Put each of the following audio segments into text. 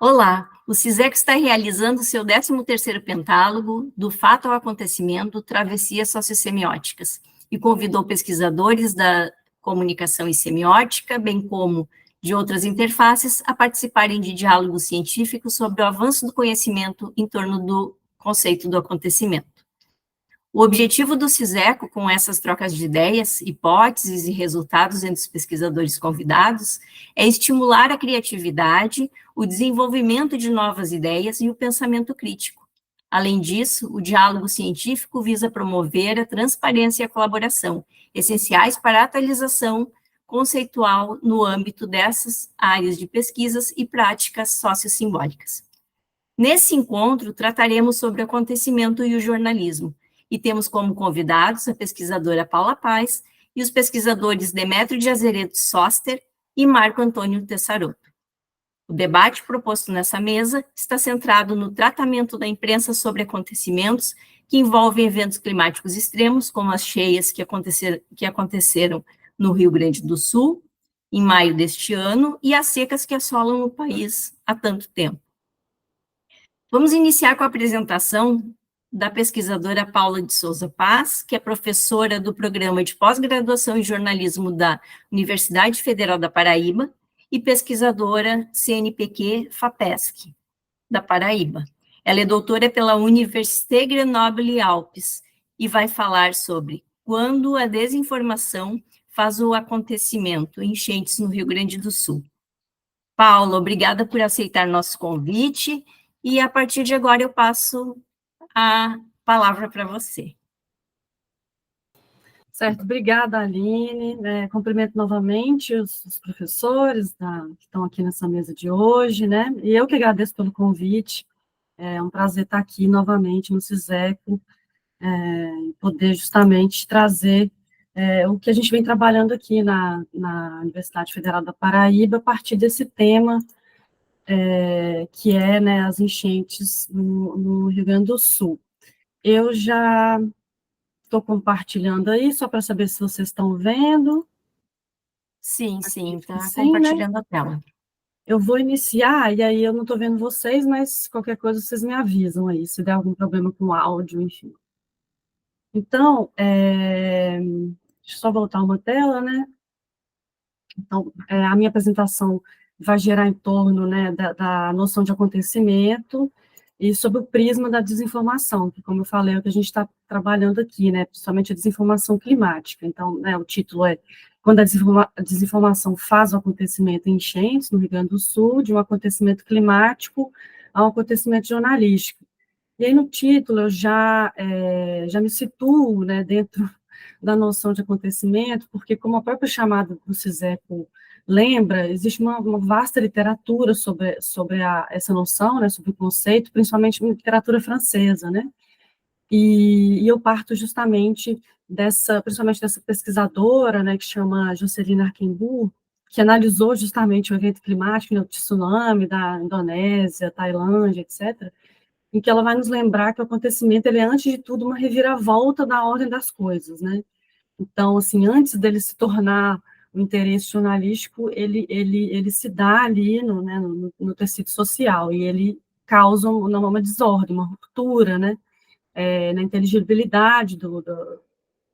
Olá, o CISEC está realizando seu 13º pentálogo do fato ao acontecimento Travessias Sociossemióticas e convidou pesquisadores da comunicação e semiótica, bem como de outras interfaces, a participarem de diálogos científicos sobre o avanço do conhecimento em torno do conceito do acontecimento. O objetivo do CISECO, com essas trocas de ideias, hipóteses e resultados entre os pesquisadores convidados, é estimular a criatividade, o desenvolvimento de novas ideias e o pensamento crítico. Além disso, o diálogo científico visa promover a transparência e a colaboração, essenciais para a atualização conceitual no âmbito dessas áreas de pesquisas e práticas sociossimbólicas. Nesse encontro, trataremos sobre o acontecimento e o jornalismo, e temos como convidados a pesquisadora Paula Paz e os pesquisadores Demétrio de Azeredo Soster e Marco Antônio Tessarotto. O debate proposto nessa mesa está centrado no tratamento da imprensa sobre acontecimentos que envolvem eventos climáticos extremos, como as cheias que aconteceram no Rio Grande do Sul, em maio deste ano, e as secas que assolam o país há tanto tempo. Vamos iniciar com a apresentação da pesquisadora Paula de Souza Paz, que é professora do Programa de Pós-Graduação em Jornalismo da Universidade Federal da Paraíba e pesquisadora CNPq-FAPESC, da Paraíba. Ela é doutora pela Université Grenoble Alpes e vai falar sobre quando a desinformação faz o acontecimento, enchentes no Rio Grande do Sul. Paula, obrigada por aceitar nosso convite, e a partir de agora eu passo a palavra para você. Certo, obrigada, Aline. Cumprimento novamente os professores que estão aqui nessa mesa de hoje, né? E eu que agradeço pelo convite. É um prazer estar aqui novamente no CISECO, poder justamente trazer o que a gente vem trabalhando aqui na Universidade Federal da Paraíba, a partir desse tema, que é, né, as enchentes no Rio Grande do Sul. Eu já estou compartilhando aí, só para saber se vocês estão vendo. Sim, está compartilhando, né? A tela. Eu vou iniciar, e aí eu não estou vendo vocês, mas qualquer coisa vocês me avisam aí, se der algum problema com o áudio, enfim. Então, deixa eu só voltar uma tela, né? Então, a minha apresentação vai gerar em torno, né, da noção de acontecimento e sobre o prisma da desinformação, que, como eu falei, é o que a gente está trabalhando aqui, né, principalmente a desinformação climática. Então, né, o título é Quando a desinformação faz o acontecimento em enchentes, no Rio Grande do Sul, de um acontecimento climático a um acontecimento jornalístico. E aí, no título, eu já me situo, né, dentro da noção de acontecimento, porque, como a própria chamada do CISECO lembra, existe uma vasta literatura sobre essa noção, né, sobre o conceito, principalmente literatura francesa, né? E eu parto justamente principalmente dessa pesquisadora, né, que chama Jocelyne Arquembourg, que analisou justamente o evento climático, né, o tsunami da Indonésia, Tailândia, etc., em que ela vai nos lembrar que o acontecimento ele é, antes de tudo, uma reviravolta da ordem das coisas, né? Então, assim, antes dele se tornar o interesse jornalístico, ele se dá ali no tecido social, e ele causa uma desordem, uma ruptura, né? Na inteligibilidade do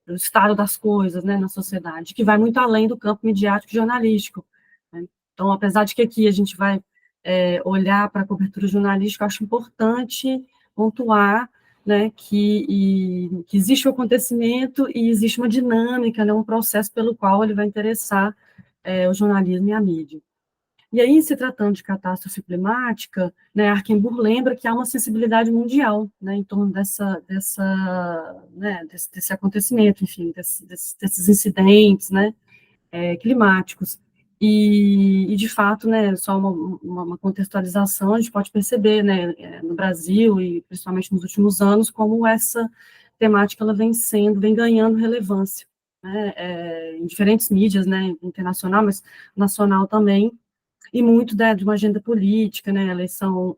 estado das coisas, né, na sociedade, que vai muito além do campo midiático e jornalístico, né? Então, apesar de que aqui a gente vai olhar para a cobertura jornalística, eu acho importante pontuar, né, que existe o acontecimento e existe uma dinâmica, né, um processo pelo qual ele vai interessar o jornalismo e a mídia. E aí, se tratando de catástrofe climática, né, Arquembourg lembra que há uma sensibilidade mundial, né, em torno desse acontecimento, enfim, desses incidentes, né, climáticos. E, de fato, né, só uma contextualização, a gente pode perceber, né, no Brasil, e principalmente nos últimos anos, como essa temática ela vem ganhando relevância, né, em diferentes mídias, né, internacional, mas nacional também, e muito de uma agenda política, né, a eleição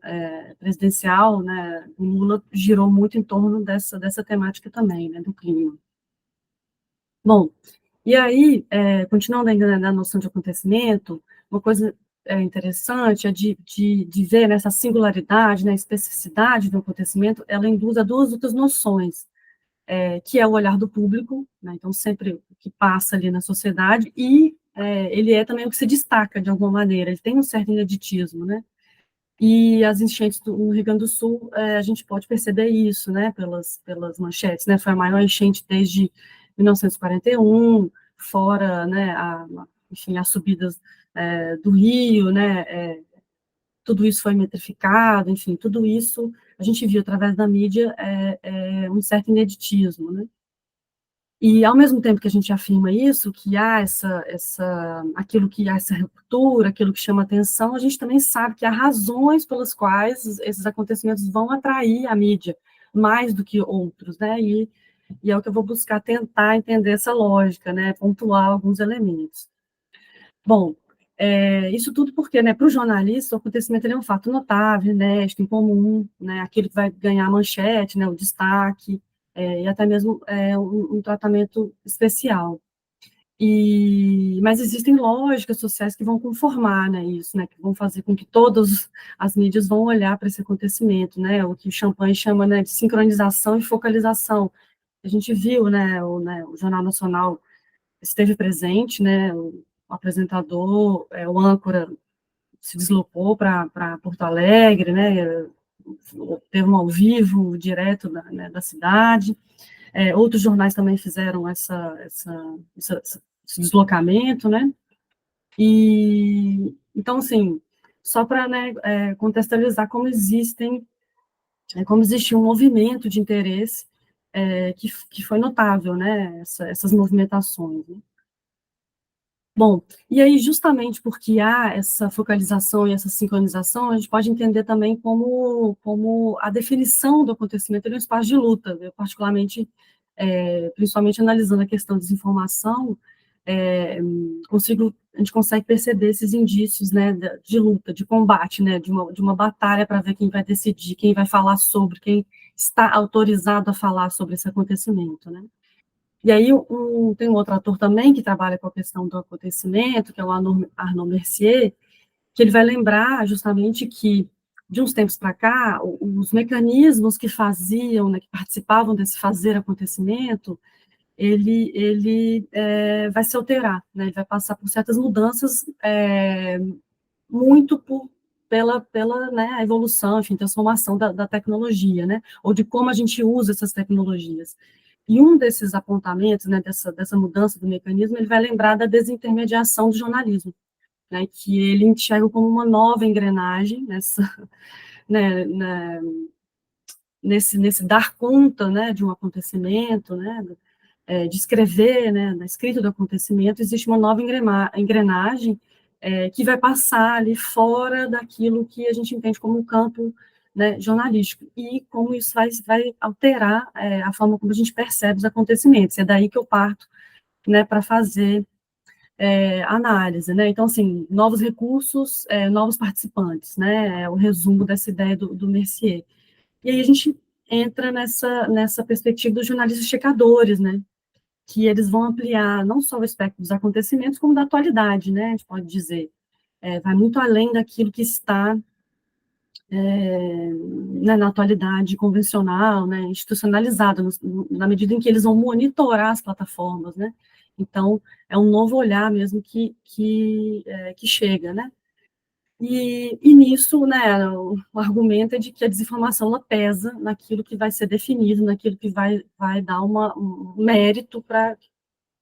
presidencial, né, o Lula girou muito em torno dessa temática também, né, do clima. Bom, e aí, continuando ainda na noção de acontecimento, uma coisa interessante é de ver nessa singularidade, né, especificidade do acontecimento, ela induz a duas outras noções, que é o olhar do público, né, então sempre o que passa ali na sociedade, e ele é também o que se destaca de alguma maneira, ele tem um certo ineditismo, né, e as enchentes no Rio Grande do Sul, a gente pode perceber isso, né, pelas manchetes, né, foi a maior enchente desde 1941, fora, né, enfim, as subidas do rio, né, tudo isso foi metrificado, enfim, tudo isso a gente viu através da mídia um certo ineditismo, né? E ao mesmo tempo que a gente afirma isso, que há aquilo que há essa ruptura, aquilo que chama atenção, a gente também sabe que há razões pelas quais esses acontecimentos vão atrair a mídia mais do que outros, né? E é o que eu vou buscar tentar entender essa lógica, né? Pontuar alguns elementos. Bom, isso tudo porque, né, para o jornalista, o acontecimento ele é um fato notável, inédito, incomum, né, aquele que vai ganhar a manchete, né, o destaque, e até mesmo um tratamento especial. Mas existem lógicas sociais que vão conformar, né, isso, né, que vão fazer com que todas as mídias vão olhar para esse acontecimento, né, o que o Champagne chama, né, de sincronização e focalização. A gente viu, né, o Jornal Nacional esteve presente, né, o apresentador, o âncora se deslocou para Porto Alegre, né, teve um ao vivo direto da cidade, outros jornais também fizeram esse deslocamento, né, e, então, assim, só para, né, contextualizar como existe um movimento de interesse que foi notável, né, essas movimentações, né. Bom, e aí justamente porque há essa focalização e essa sincronização, a gente pode entender também como a definição do acontecimento é um espaço de luta. Eu particularmente, principalmente analisando a questão da desinformação, a gente consegue perceber esses indícios, né, de luta, de combate, né, de uma batalha para ver quem vai decidir, quem vai falar sobre, quem está autorizado a falar sobre esse acontecimento, né. E aí tem um outro ator também que trabalha com a questão do acontecimento, que é o Arnaud Mercier, que ele vai lembrar justamente que, de uns tempos para cá, os mecanismos que faziam, né, que participavam desse fazer acontecimento, ele vai se alterar, né, ele vai passar por certas mudanças, muito pela né, a evolução, enfim, transformação da tecnologia, né, ou de como a gente usa essas tecnologias. E um desses apontamentos, né, dessa mudança do mecanismo, ele vai lembrar da desintermediação do jornalismo, né, que ele enxerga como uma nova engrenagem né, nesse dar conta, né, de um acontecimento, né, de escrever, né, na escrita do acontecimento, existe uma nova engrenagem que vai passar ali fora daquilo que a gente entende como um campo, né, jornalístico, e como isso vai alterar a forma como a gente percebe os acontecimentos. É daí que eu parto, né, para fazer análise, né? Então, assim, novos recursos, novos participantes, né? É o resumo dessa ideia do Mercier. E aí a gente entra nessa perspectiva dos jornalistas checadores, né? Que eles vão ampliar não só o espectro dos acontecimentos, como da atualidade, né? A gente pode dizer. Vai muito além daquilo que está né, na atualidade convencional, né, institucionalizada, na medida em que eles vão monitorar as plataformas, né, então é um novo olhar mesmo que chega, né, e nisso, né, o argumento é de que a desinformação ela pesa naquilo que vai ser definido, naquilo que vai dar um mérito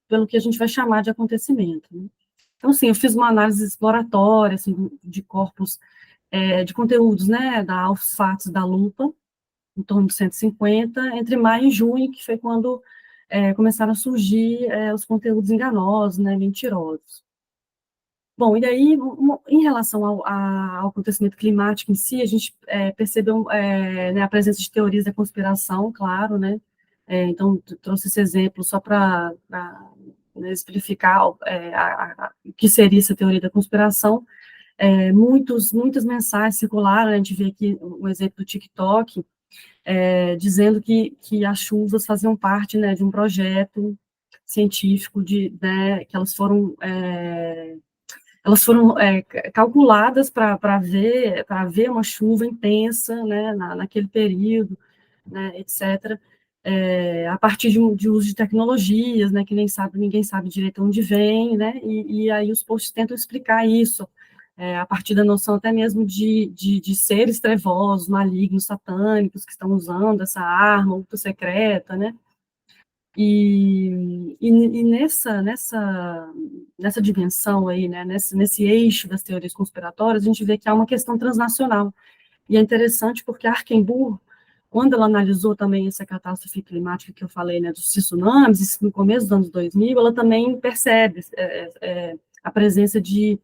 pelo que a gente vai chamar de acontecimento, né. Então, assim, eu fiz uma análise exploratória, assim, de corpos de conteúdos, né, da Aos Fatos da Lupa, em torno de 150, entre maio e junho, que foi quando começaram a surgir os conteúdos enganosos, né, mentirosos. Bom, e aí, em relação ao acontecimento climático em si, a gente percebeu né, a presença de teorias da conspiração, claro, né, então, trouxe esse exemplo só para né, explicar o que seria essa teoria da conspiração. Muitas mensagens circularam, a gente vê aqui um exemplo do TikTok, dizendo que as chuvas faziam parte, né, de um projeto científico, né, que elas elas foram calculadas para ver uma chuva intensa, né, naquele período, né, etc., a partir de uso de tecnologias, né, que ninguém sabe direito onde vem, né, e aí os posts tentam explicar isso, a partir da noção até mesmo de seres trevosos, malignos, satânicos, que estão usando essa arma ultra secreta, né, e nessa dimensão aí, né, nesse eixo das teorias conspiratórias, a gente vê que há uma questão transnacional. E é interessante porque a Archambault, quando ela analisou também essa catástrofe climática que eu falei, né, dos tsunamis, isso no começo dos anos 2000, ela também percebe a presença de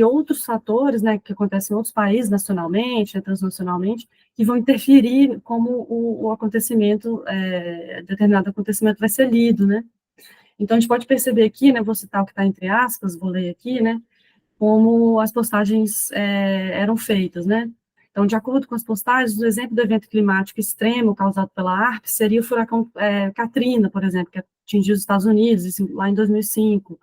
outros fatores, né, que acontecem em outros países, nacionalmente, né, transnacionalmente, que vão interferir como o acontecimento, determinado acontecimento vai ser lido, né. Então, a gente pode perceber aqui, né, vou citar o que está entre aspas, vou ler aqui, né, como as postagens eram feitas, né. Então, de acordo com as postagens, o exemplo do evento climático extremo causado pela ARP seria o furacão Katrina, por exemplo, que atingiu os Estados Unidos, isso, lá em 2005,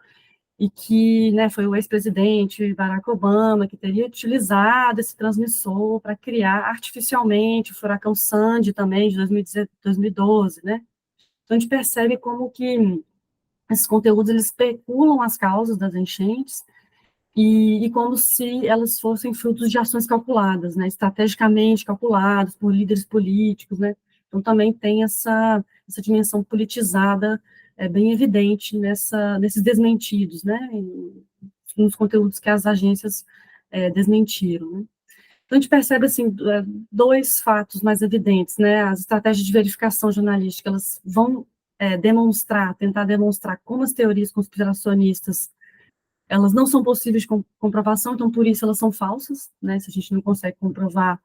e que, né, foi o ex-presidente Barack Obama que teria utilizado esse transmissor para criar artificialmente o furacão Sandy também, de 2012, né? Então, a gente percebe como que esses conteúdos, eles especulam as causas das enchentes e como se elas fossem frutos de ações calculadas, né, estrategicamente calculadas por líderes políticos, né? Então, também tem essa dimensão politizada bem evidente nesses desmentidos, né, nos conteúdos que as agências desmentiram, né? Então, a gente percebe, assim, dois fatos mais evidentes, né, as estratégias de verificação jornalística, elas vão tentar demonstrar como as teorias conspiracionistas, elas não são possíveis de comprovação, então, por isso, elas são falsas, né, se a gente não consegue comprovar,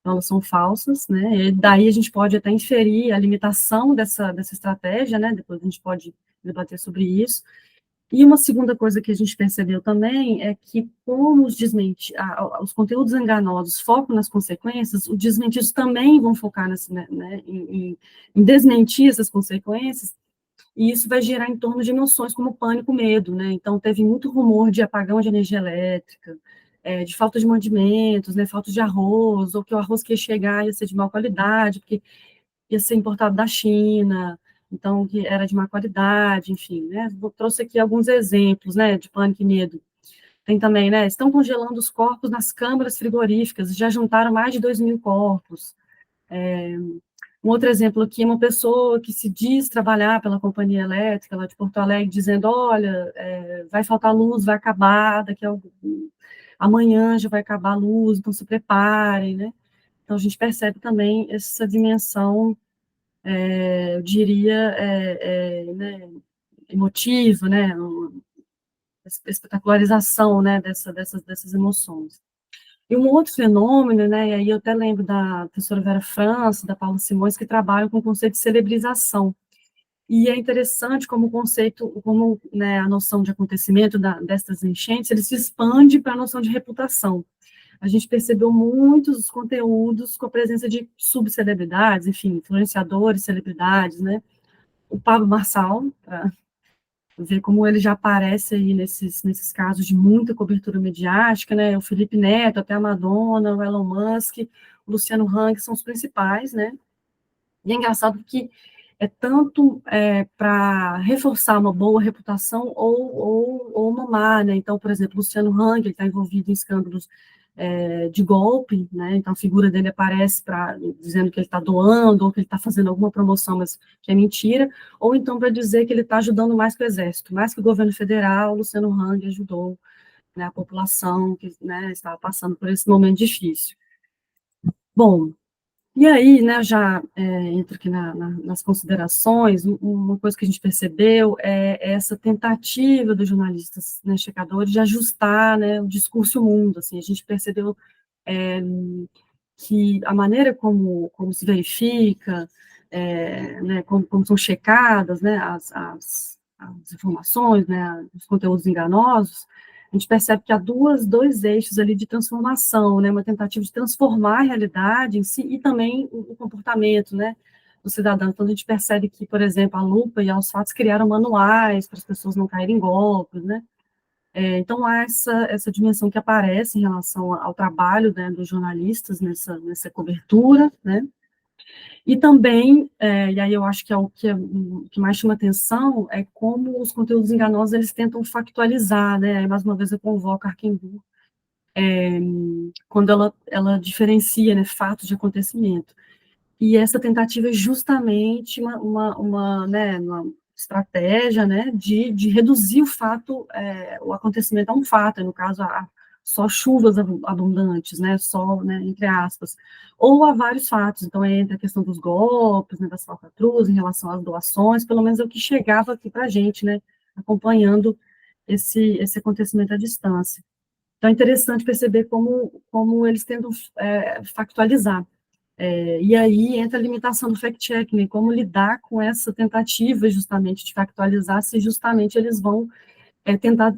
elas são falsas, né, e daí a gente pode até inferir a limitação dessa estratégia, né, depois a gente pode debater sobre isso. E uma segunda coisa que a gente percebeu também é que, como os conteúdos enganosos focam nas consequências, os desmentidos também vão focar em desmentir essas consequências, e isso vai gerar em torno de emoções como pânico, medo, né? Então, teve muito rumor de apagão de energia elétrica, de falta de mantimentos, né, falta de arroz, ou que o arroz que ia chegar ia ser de má qualidade, porque ia ser importado da China, então, que era de má qualidade, enfim, né? Trouxe aqui alguns exemplos, né, de pânico e medo. Tem também, né, estão congelando os corpos nas câmaras frigoríficas, já juntaram mais de 2.000 corpos. Um outro exemplo aqui, uma pessoa que se diz trabalhar pela companhia elétrica, lá de Porto Alegre, dizendo, olha, vai faltar luz, vai acabar, amanhã já vai acabar a luz, então se preparem, né? Então, a gente percebe também essa dimensão, eu diria, né, emotiva, né, espetacularização, né, dessas emoções. E um outro fenômeno, né, e aí eu até lembro da professora Vera França, da Paula Simões, que trabalham com o conceito de celebrização. E é interessante como o conceito, como, né, a noção de acontecimento dessas enchentes, ele se expande para a noção de reputação. A gente percebeu muitos conteúdos com a presença de subcelebridades, enfim, influenciadores, celebridades, né? O Pablo Marçal, para ver como ele já aparece aí nesses casos de muita cobertura mediática, né? O Felipe Neto, até a Madonna, o Elon Musk, o Luciano Hang são os principais, né? E é engraçado que é tanto para reforçar uma boa reputação ou uma má, né? Então, por exemplo, Luciano Hang, ele está envolvido em escândalos de golpe, né? Então a figura dele aparece dizendo que ele está doando, ou que ele está fazendo alguma promoção, mas que é mentira, ou então para dizer que ele está ajudando mais que o Exército, mais que o governo federal, o Luciano Hang ajudou, né, a população que, né, estava passando por esse momento difícil. Bom, e aí, né, já entro aqui nas considerações, uma coisa que a gente percebeu é essa tentativa dos jornalistas, né, checadores, de ajustar, né, o discurso e o mundo, assim, a gente percebeu que a maneira como se verifica, né, como são checadas, né, as informações, né, os conteúdos enganosos, a gente percebe que há dois eixos ali de transformação, né, uma tentativa de transformar a realidade em si e também o comportamento, né, cidadão. Então, a gente percebe que, por exemplo, a Lupa e a Aos Fatos criaram manuais para as pessoas não caírem em golpes, né? Então, há essa dimensão que aparece em relação ao trabalho, né, dos jornalistas nessa cobertura, né? E também, e aí eu acho que o que mais chama atenção é como os conteúdos enganosos, eles tentam factualizar, né? Aí, mais uma vez, eu convoco a Arquimbu, quando ela diferencia, né, fatos de acontecimento. E essa tentativa é justamente né, uma estratégia, né, de reduzir o fato, o acontecimento a um fato, no caso, só chuvas abundantes, né, só, né, entre aspas, ou a vários fatos. Então, entra a questão dos golpes, né, das falcatruas, em relação às doações, pelo menos é o que chegava aqui para a gente, né, acompanhando esse acontecimento à distância. Então, é interessante perceber como eles tentam factualizar. E aí entra a limitação do fact-checking, né? Como lidar com essa tentativa, justamente, de factualizar, se justamente eles vão tentar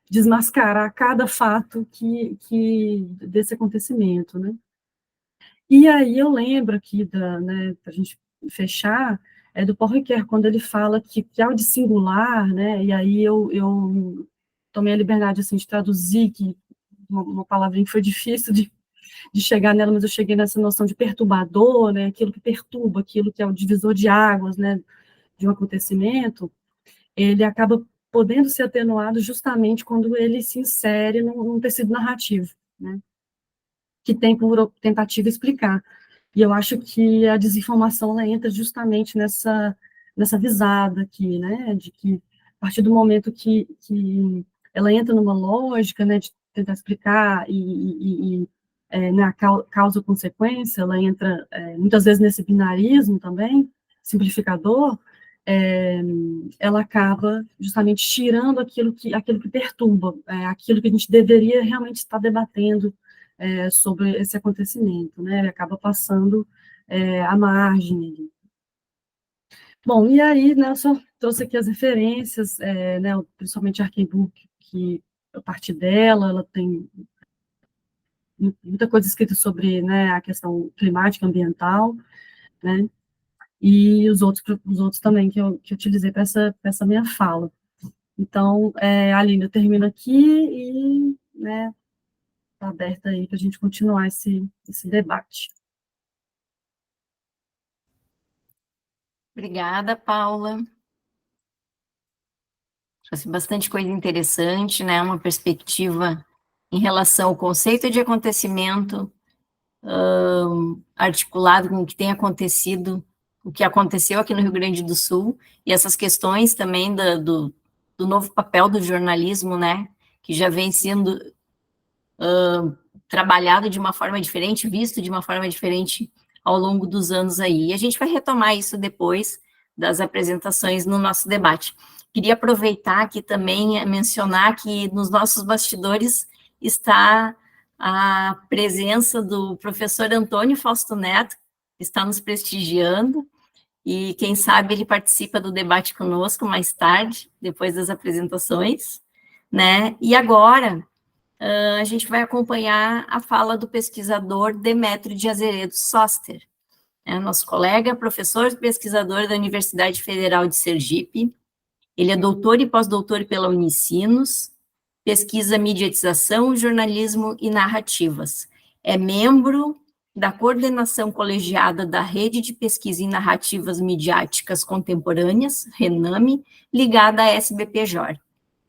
desmascarar cada fato desse acontecimento, né? E aí eu lembro aqui, né, para a gente fechar, do Paul Ricoeur, quando ele fala que ao de singular, né, e aí eu tomei a liberdade, assim, de traduzir, que uma palavrinha que foi difícil de chegar nela, mas eu cheguei nessa noção de perturbador, né, aquilo que perturba, aquilo que é o divisor de águas, né, de um acontecimento, ele acaba podendo ser atenuado justamente quando ele se insere num tecido narrativo, né, que tem por tentativa explicar. E eu acho que a desinformação, ela entra justamente nessa visada aqui, né, de que a partir do momento que ela entra numa lógica, né, de tentar explicar na causa-consequência, ela entra muitas vezes nesse binarismo também, simplificador, ela acaba justamente tirando aquilo que perturba, aquilo que a gente deveria realmente estar debatendo sobre esse acontecimento, né? Ele acaba passando à margem. Bom, e aí, né, eu só trouxe aqui as referências, né, principalmente a Arquimbu, que a partir dela, ela tem muita coisa escrita sobre, né, a questão climática, ambiental, né, e os outros também que eu utilizei para essa minha fala. Então, Aline, eu termino aqui e, né, está aberta aí para a gente continuar esse debate. Obrigada, Paula. Trouxe bastante coisa interessante, né? Uma perspectiva em relação ao conceito de acontecimento, articulado com o que tem acontecido, o que aconteceu aqui no Rio Grande do Sul, e essas questões também do novo papel do jornalismo, né? Que já vem sendo trabalhado de uma forma diferente, visto de uma forma diferente ao longo dos anos aí. E a gente vai retomar isso depois das apresentações no nosso debate. Queria aproveitar aqui também mencionar que nos nossos bastidores está a presença do professor Antônio Fausto Neto, que está nos prestigiando, e quem sabe ele participa do debate conosco mais tarde, depois das apresentações, né? E agora a gente vai acompanhar a fala do pesquisador Demétrio de Azeredo Soster, nosso colega, professor e pesquisador da Universidade Federal de Sergipe. Ele é doutor e pós-doutor pela Unicinos, pesquisa mediatização, jornalismo e narrativas. É membro da coordenação colegiada da Rede de Pesquisa em Narrativas Midiáticas Contemporâneas, RENAME, ligada à SBPJ.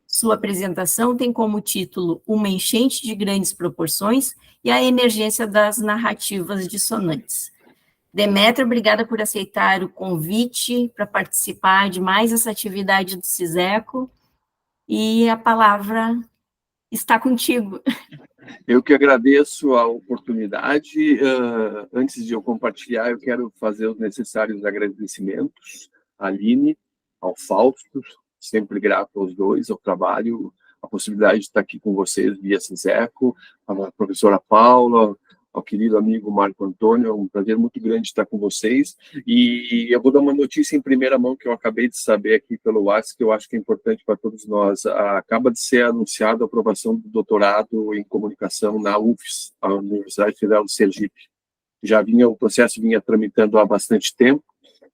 Sua apresentação tem como título Uma enchente de grandes proporções e a emergência das narrativas dissonantes. Demétrio, obrigada por aceitar o convite para participar de mais essa atividade do CISECO, e a palavra está contigo. Eu que agradeço a oportunidade. Antes de eu compartilhar, eu quero fazer os necessários agradecimentos à Aline, ao Fausto, sempre grato aos dois, ao trabalho, a possibilidade de estar aqui com vocês via CISECO, a professora Paula, ao querido amigo Marco Antônio. É um prazer muito grande estar com vocês. E eu vou dar uma notícia em primeira mão que eu acabei de saber aqui pelo WhatsApp, que eu acho que é importante para todos nós. Acaba de ser anunciada a aprovação do doutorado em comunicação na UFES, a Universidade Federal de Sergipe. o processo vinha tramitando há bastante tempo,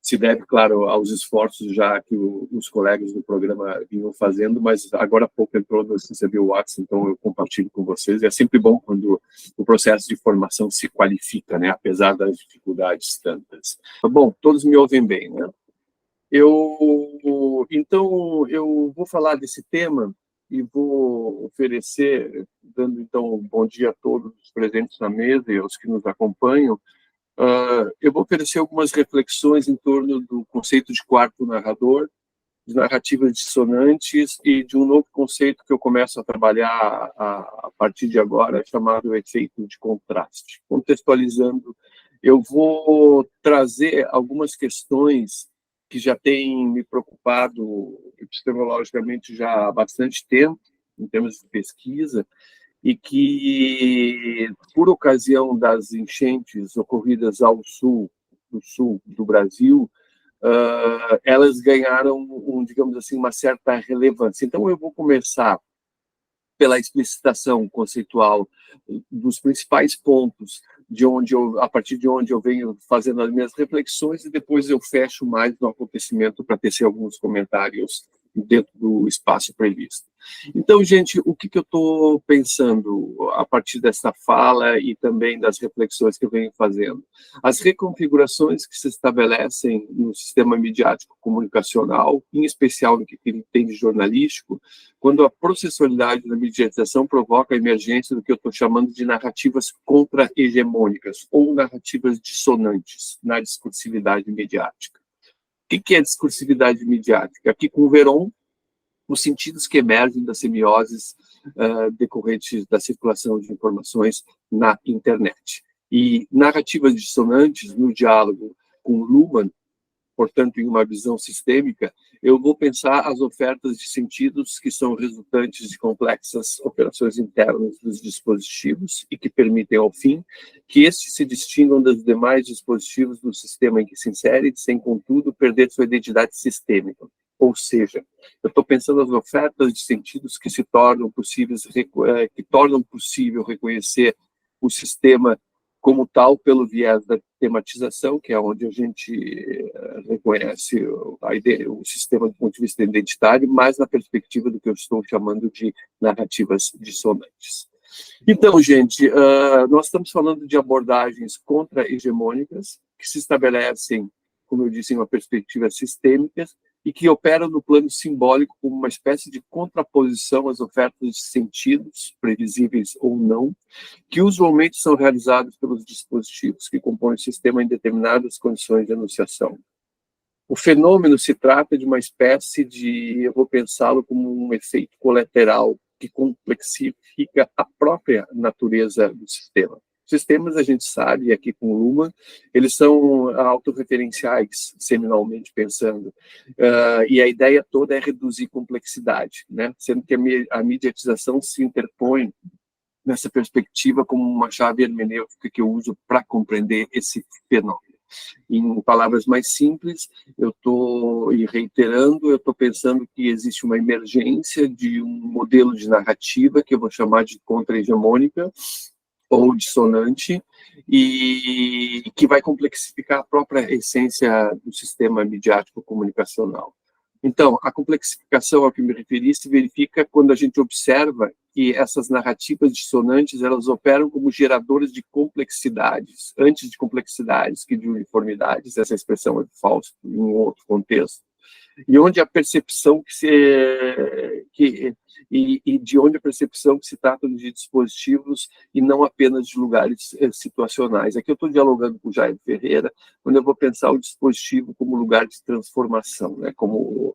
se deve, claro, aos esforços já que os colegas do programa vinham fazendo, mas agora há pouco entrou no recebi o WhatsApp, então eu compartilho com vocês. É sempre bom quando o processo de formação se qualifica, né, apesar das dificuldades tantas. Bom, todos me ouvem bem, né? Então, eu vou falar desse tema e vou oferecer, dando, então, um bom dia a todos os presentes na mesa e aos que nos acompanham. Eu vou oferecer algumas reflexões em torno do conceito de quarto narrador, de narrativas dissonantes e de um novo conceito que eu começo a trabalhar a partir de agora, chamado efeito de contraste. Contextualizando, eu vou trazer algumas questões que já têm me preocupado epistemologicamente já há bastante tempo, em termos de pesquisa, e que, por ocasião das enchentes ocorridas ao sul do Brasil, elas ganharam, digamos assim, uma certa relevância. Então, eu vou começar pela explicitação conceitual dos principais pontos a partir de onde eu venho fazendo as minhas reflexões, e depois eu fecho mais no acontecimento para tecer alguns comentários dentro do espaço previsto. Então, gente, o que eu estou pensando a partir dessa fala e também das reflexões que eu venho fazendo? As reconfigurações que se estabelecem no sistema midiático comunicacional, em especial no que ele tem de jornalístico, quando a processualidade da mediatização provoca a emergência do que eu estou chamando de narrativas contra-hegemônicas ou narrativas dissonantes na discursividade midiática. O que é discursividade midiática? Aqui com o Veron, os sentidos que emergem das semioses decorrentes da circulação de informações na internet. E narrativas dissonantes no diálogo com Luhmann, portanto, em uma visão sistêmica, eu vou pensar as ofertas de sentidos que são resultantes de complexas operações internas dos dispositivos e que permitem, ao fim, que estes se distingam dos demais dispositivos do sistema em que se insere, sem, contudo, perder sua identidade sistêmica. Ou seja, eu estou pensando as ofertas de sentidos que se tornam possíveis, que tornam possível reconhecer o sistema como tal pelo viés da tematização, que é onde a gente reconhece o sistema do ponto de vista identitário, mas na perspectiva do que eu estou chamando de narrativas dissonantes. Então, gente, nós estamos falando de abordagens contra-hegemônicas que se estabelecem, como eu disse, em uma perspectiva sistêmica e que operam no plano simbólico como uma espécie de contraposição às ofertas de sentidos, previsíveis ou não, que usualmente são realizados pelos dispositivos que compõem o sistema em determinadas condições de enunciação. O fenômeno se trata de uma espécie de, eu vou pensá-lo como um efeito colateral que complexifica a própria natureza do sistema. Sistemas, a gente sabe, aqui com Luhmann, eles são autorreferenciais, seminalmente pensando, e a ideia toda é reduzir complexidade, né? Sendo que a mediatização se interpõe nessa perspectiva como uma chave hermenêutica que eu uso para compreender esse fenômeno. Em palavras mais simples, eu estou pensando que existe uma emergência de um modelo de narrativa que eu vou chamar de contra-hegemônica, ou dissonante, e que vai complexificar a própria essência do sistema midiático comunicacional. Então, a complexificação ao que me referi se verifica quando a gente observa que essas narrativas dissonantes, elas operam como geradoras de complexidades, antes de complexidades que de uniformidades, essa expressão é de Fausto em um outro contexto, e onde a percepção de onde a percepção que se trata de dispositivos e não apenas de lugares situacionais. Aqui eu estou dialogando com o Jair Ferreira, quando eu vou pensar o dispositivo como lugar de transformação, né? como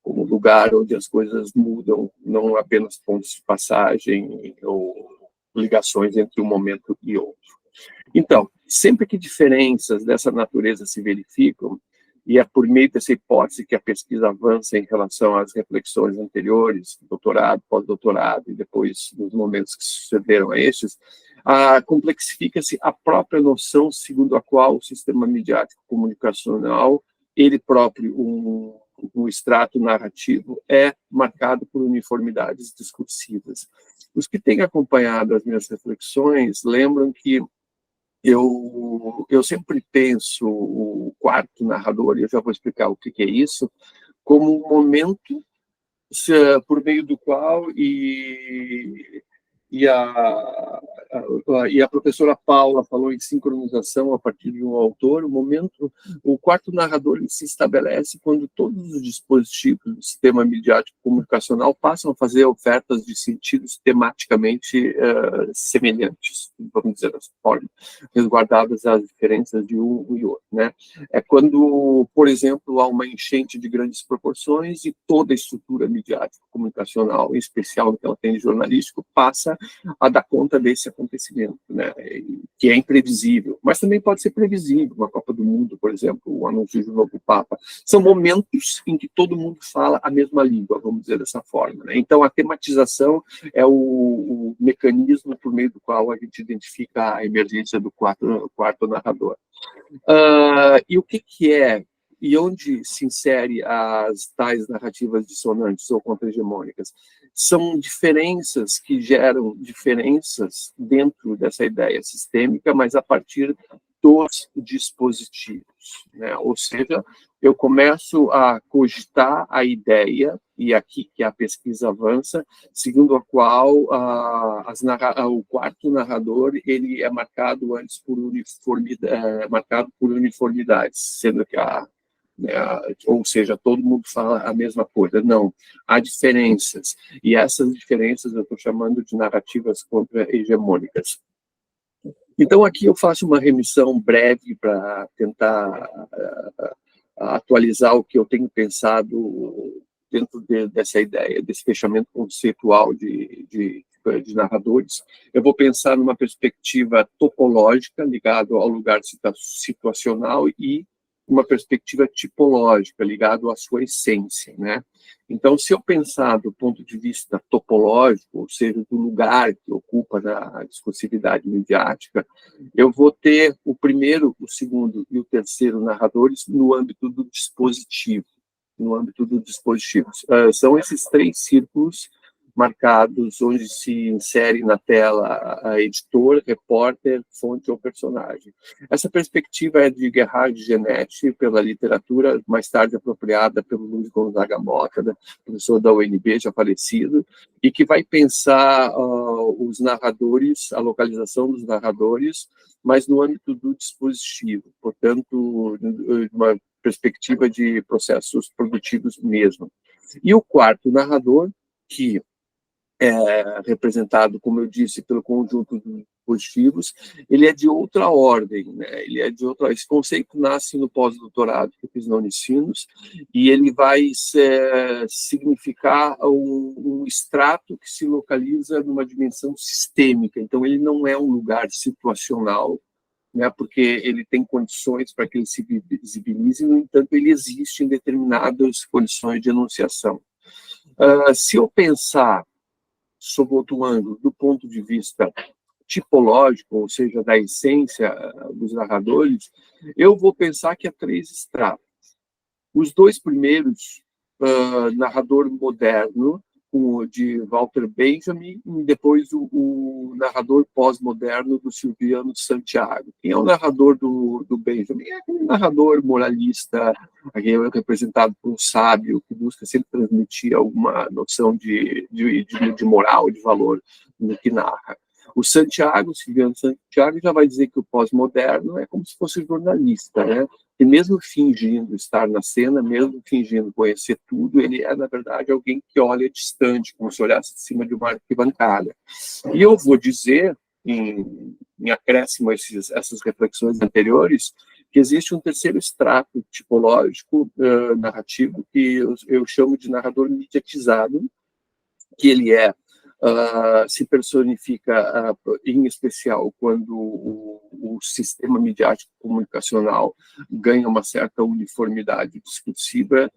lugar onde as coisas mudam, não apenas pontos de passagem ou ligações entre um momento e outro. Então, sempre que diferenças dessa natureza se verificam, e é por meio dessa hipótese que a pesquisa avança em relação às reflexões anteriores, doutorado, pós-doutorado, e depois nos momentos que sucederam a estes, complexifica-se a própria noção segundo a qual o sistema midiático comunicacional, ele próprio, um extrato narrativo, é marcado por uniformidades discursivas. Os que têm acompanhado as minhas reflexões lembram que eu sempre penso o quarto narrador, e eu já vou explicar o que é isso, como um momento por meio do qual e a professora Paula falou em sincronização a partir de um autor, o quarto narrador ele se estabelece quando todos os dispositivos do sistema midiático comunicacional passam a fazer ofertas de sentidos tematicamente semelhantes, vamos dizer dessa forma, resguardadas as diferenças de um e outro, né? É quando, por exemplo, há uma enchente de grandes proporções e toda a estrutura midiática comunicacional, em especial no que ela tem de jornalístico, passa a dar conta desse acontecimento, né, que é imprevisível, mas também pode ser previsível, uma Copa do Mundo, por exemplo, o anúncio do novo Papa. São momentos em que todo mundo fala a mesma língua, vamos dizer dessa forma, né? Então, a tematização é o mecanismo por meio do qual a gente identifica a emergência do quarto narrador. E o que é e onde se insere as tais narrativas dissonantes ou contra-hegemônicas? São diferenças que geram diferenças dentro dessa ideia sistêmica, mas a partir dos dispositivos, né? Ou seja, eu começo a cogitar a ideia, e aqui que a pesquisa avança, segundo a qual o quarto narrador ele é marcado antes por uniformidades, sendo que ou seja, todo mundo fala a mesma coisa. Não, há diferenças, e essas diferenças eu estou chamando de narrativas contra-hegemônicas. Então, aqui eu faço uma remissão breve para tentar atualizar o que eu tenho pensado dentro dessa ideia, desse fechamento conceitual de narradores. Eu vou pensar numa perspectiva topológica, ligado ao lugar situacional, e uma perspectiva tipológica, ligado à sua essência, né? Então, se eu pensar do ponto de vista topológico, ou seja, do lugar que ocupa na discursividade midiática, eu vou ter o primeiro, o segundo e o terceiro narradores no âmbito do dispositivo. São esses três círculos marcados, onde se insere na tela a editor, repórter, fonte ou personagem. Essa perspectiva é de Gerhard Genetti, pela literatura, mais tarde apropriada pelo Luiz Gonzaga Mota, professor da UNB, já falecido, e que vai pensar os narradores, a localização dos narradores, mas no âmbito do dispositivo, portanto, uma perspectiva de processos produtivos mesmo. E o quarto narrador, que é representado, como eu disse, pelo conjunto de dispositivos, ele é de outra ordem, né? Esse conceito nasce no pós-doutorado que eu fiz na Unicinos, e ele vai significar um extrato que se localiza numa dimensão sistêmica. Então, ele não é um lugar situacional, né, porque ele tem condições para que ele se visibilize, no entanto, ele existe em determinadas condições de enunciação. Se eu pensar sob outro ângulo, do ponto de vista tipológico, ou seja, da essência dos narradores, eu vou pensar que há três estratos. Os dois primeiros, narrador moderno, de Walter Benjamin, e depois o narrador pós-moderno do Silviano Santiago. Quem é o narrador do Benjamin? É aquele narrador moralista, representado por um sábio, que busca sempre transmitir alguma noção de moral, de valor no que narra. O Silviano Santiago, já vai dizer que o pós-moderno é como se fosse jornalista, né? E mesmo fingindo estar na cena, mesmo fingindo conhecer tudo, ele é, na verdade, alguém que olha distante, como se olhasse de cima de uma arquibancada. E eu vou dizer, em acréscimo a essas reflexões anteriores, que existe um terceiro extrato tipológico narrativo, que eu chamo de narrador mediatizado, que ele se personifica, em especial, quando o sistema midiático comunicacional ganha uma certa uniformidade discursiva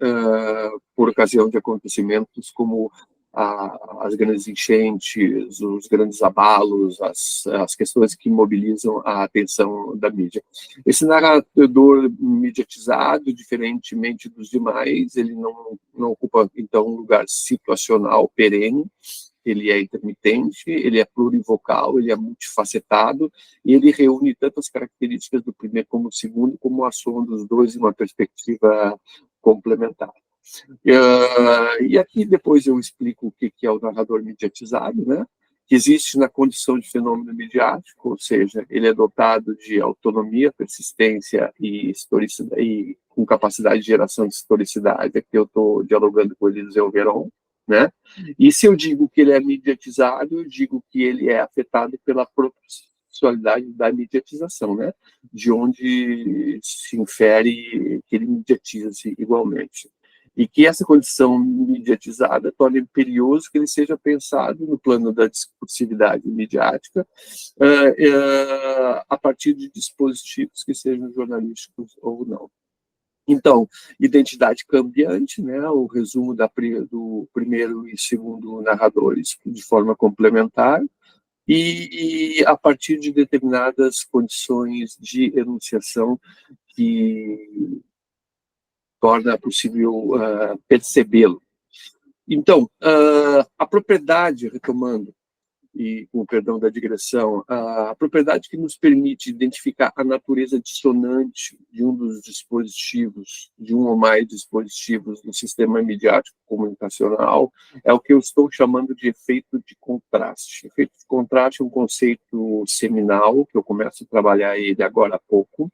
por ocasião de acontecimentos como as grandes enchentes, os grandes abalos, as questões que mobilizam a atenção da mídia. Esse narrador mediatizado, diferentemente dos demais, ele não ocupa, então, um lugar situacional perene, Ele é intermitente, ele é plurivocal, ele é multifacetado, e ele reúne tantas características do primeiro como do segundo, como a soma dos dois em uma perspectiva complementar. E aqui depois eu explico o que é o narrador mediatizado, né? Que existe na condição de fenômeno midiático, ou seja, ele é dotado de autonomia, persistência e historicidade, e com capacidade de geração de historicidade. Aqui eu estou dialogando com o Eliseu Veron, né? E se eu digo que ele é mediatizado, eu digo que ele é afetado pela processualidade da mediatização, né? De onde se infere que ele mediatiza-se igualmente. E que essa condição mediatizada torna imperioso que ele seja pensado no plano da discursividade midiática a partir de dispositivos que sejam jornalísticos ou não. Então, identidade cambiante, né, o resumo do primeiro e segundo narradores de forma complementar, e a partir de determinadas condições de enunciação que torna possível percebê-lo. Então, a propriedade, retomando, e com o perdão da digressão, a propriedade que nos permite identificar a natureza dissonante de um dos dispositivos, de um ou mais dispositivos do sistema midiático comunicacional, é o que eu estou chamando de efeito de contraste. Efeito de contraste é um conceito seminal, que eu começo a trabalhar ele agora há pouco,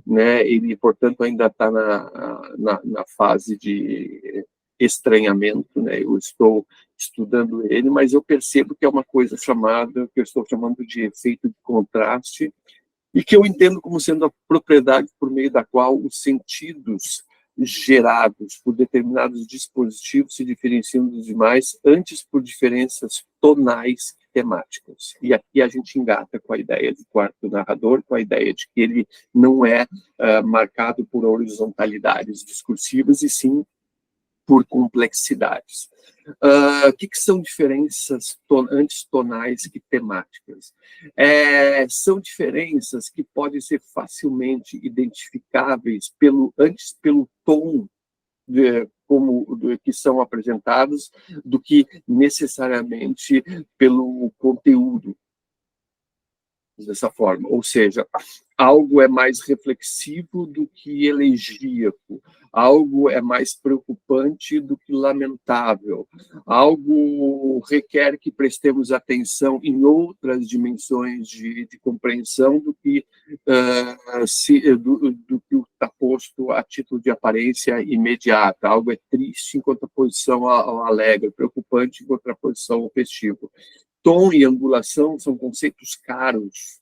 né? Ele, portanto, ainda está na fase de estranhamento, né? Eu estou estudando ele, mas eu percebo que é uma coisa chamada, que eu estou chamando de efeito de contraste, e que eu entendo como sendo a propriedade por meio da qual os sentidos gerados por determinados dispositivos se diferenciam dos demais, antes por diferenças tonais temáticas. E aqui a gente engata com a ideia do quarto narrador, com a ideia de que ele não é marcado por horizontalidades discursivas, e sim por complexidades. O que são diferenças antes tonais que temáticas? São diferenças que podem ser facilmente identificáveis antes pelo tom que são apresentados, do que necessariamente pelo conteúdo, dessa forma. Ou seja, algo é mais reflexivo do que elegíaco, algo é mais preocupante do que lamentável, algo requer que prestemos atenção em outras dimensões de compreensão do que do que está posto a título de aparência imediata. Algo é triste em contraposição ao alegre, preocupante em contraposição ao festivo. Tom e angulação são conceitos caros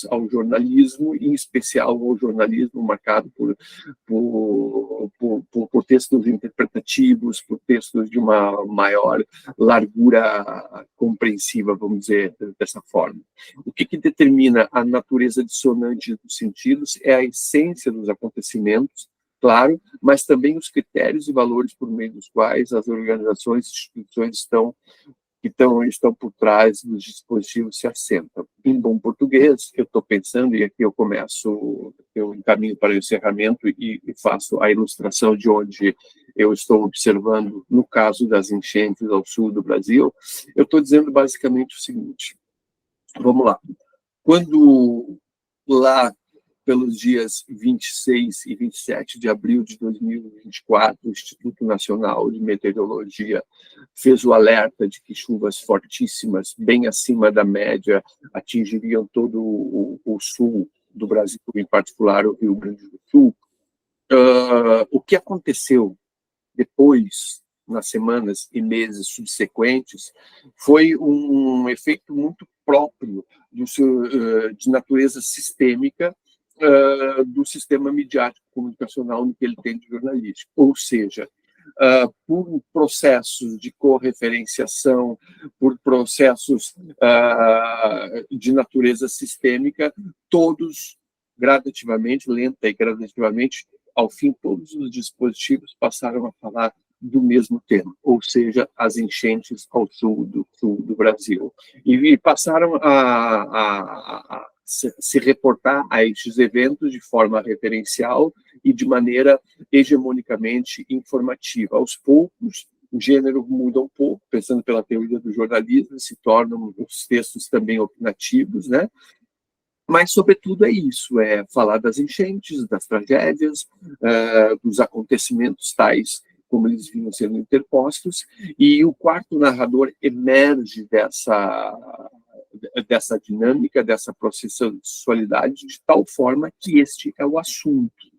ao jornalismo, em especial ao jornalismo marcado por textos interpretativos, por textos de uma maior largura compreensiva, vamos dizer dessa forma. O que determina a natureza dissonante dos sentidos é a essência dos acontecimentos, claro, mas também os critérios e valores por meio dos quais as organizações e instituições estão por trás dos dispositivos se assentam. Em bom português, eu estou pensando, e aqui eu encaminho para o encerramento e faço a ilustração de onde eu estou observando, no caso das enchentes ao sul do Brasil, eu estou dizendo basicamente o seguinte, vamos lá, quando lá pelos dias 26 e 27 de abril de 2024, o Instituto Nacional de Meteorologia fez o alerta de que chuvas fortíssimas, bem acima da média, atingiriam todo o sul do Brasil, em particular o Rio Grande do Sul. O que aconteceu depois, nas semanas e meses subsequentes, foi um efeito muito próprio de natureza sistêmica, do sistema midiático comunicacional no que ele tem de jornalístico, ou seja, por processos de correferenciação, por processos de natureza sistêmica, todos gradativamente, lenta e gradativamente, ao fim, todos os dispositivos passaram a falar do mesmo tema, ou seja, as enchentes ao sul do Brasil. E passaram a se reportar a estes eventos de forma referencial e de maneira hegemonicamente informativa. Aos poucos, o gênero muda um pouco, pensando pela teoria do jornalismo, se tornam os textos também opinativos, né? Mas, sobretudo, é isso, é falar das enchentes, das tragédias, dos acontecimentos tais como eles vinham sendo interpostos, e o quarto narrador emerge dessa dinâmica, dessa processualidade, de tal forma que este é o assunto.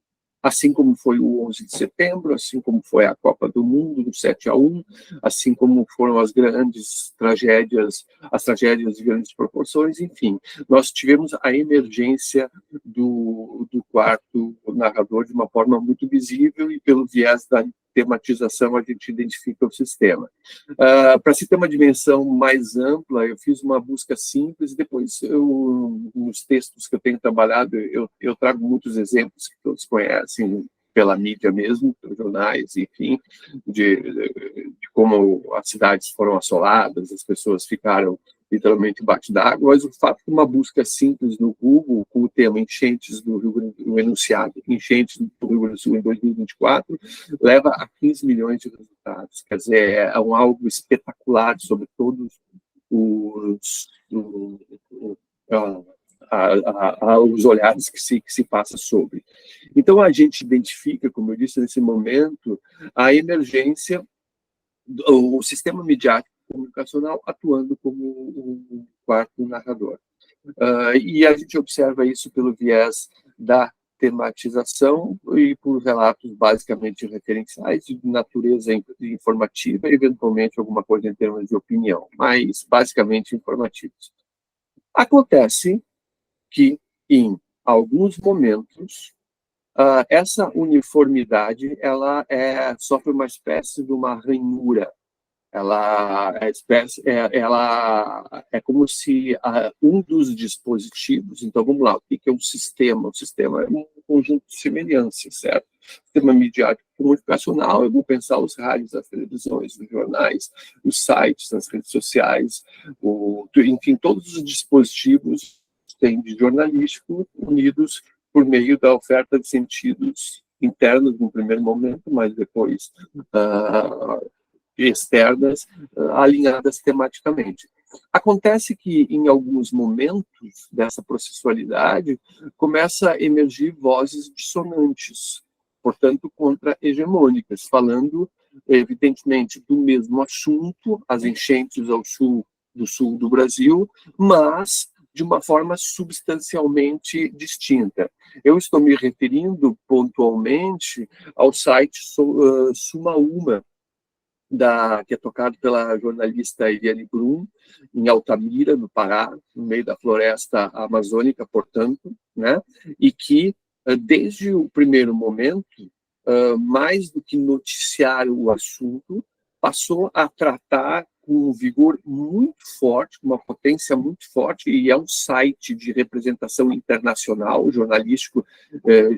Assim como foi o 11 de setembro, assim como foi a Copa do Mundo, do 7-1, assim como foram as grandes tragédias, as tragédias de grandes proporções, enfim. Nós tivemos a emergência do quarto narrador de uma forma muito visível e pelo viés da tematização a gente identifica o sistema. Para se ter uma dimensão mais ampla, eu fiz uma busca simples, depois nos textos que eu tenho trabalhado, eu trago muitos exemplos que todos conhecem pela mídia mesmo, pelos jornais, enfim, de como as cidades foram assoladas, as pessoas ficaram literalmente embaixo d'água, mas o fato de uma busca simples no Google, com o tema enchentes do Rio Grande, o enunciado enchentes do Rio Grande do Sul em 2024, leva a 15 milhões de resultados. Quer dizer, é algo espetacular sobre todos os olhares que se passa sobre. Então, a gente identifica, como eu disse nesse momento, a emergência, o sistema midiático comunicacional atuando como o quarto narrador. E a gente observa isso pelo viés da tematização e por relatos basicamente referenciais de natureza informativa e eventualmente alguma coisa em termos de opinião, mas basicamente informativos. Acontece que, em alguns momentos, essa uniformidade ela sofre uma espécie de uma ranhura. Ela é como se um dos dispositivos, então vamos lá, o que é um sistema? O sistema é um conjunto de semelhanças, certo? O sistema midiático comunicacional, eu vou pensar os rádios, as televisões, os jornais, os sites, as redes sociais, enfim, todos os dispositivos têm de jornalístico unidos por meio da oferta de sentidos internos no primeiro momento, mas depois externas, alinhadas tematicamente. Acontece que, em alguns momentos dessa processualidade, começa a emergir vozes dissonantes, portanto, contra-hegemônicas, falando, evidentemente, do mesmo assunto, as enchentes do sul do Brasil, mas de uma forma substancialmente distinta. Eu estou me referindo pontualmente ao site Sumaúma, que é tocado pela jornalista Eliane Brum, em Altamira, no Pará, no meio da floresta amazônica, portanto, né? E que, desde o primeiro momento, mais do que noticiar o assunto, passou a tratar com um vigor muito forte, com uma potência muito forte, e é um site de representação internacional, jornalístico,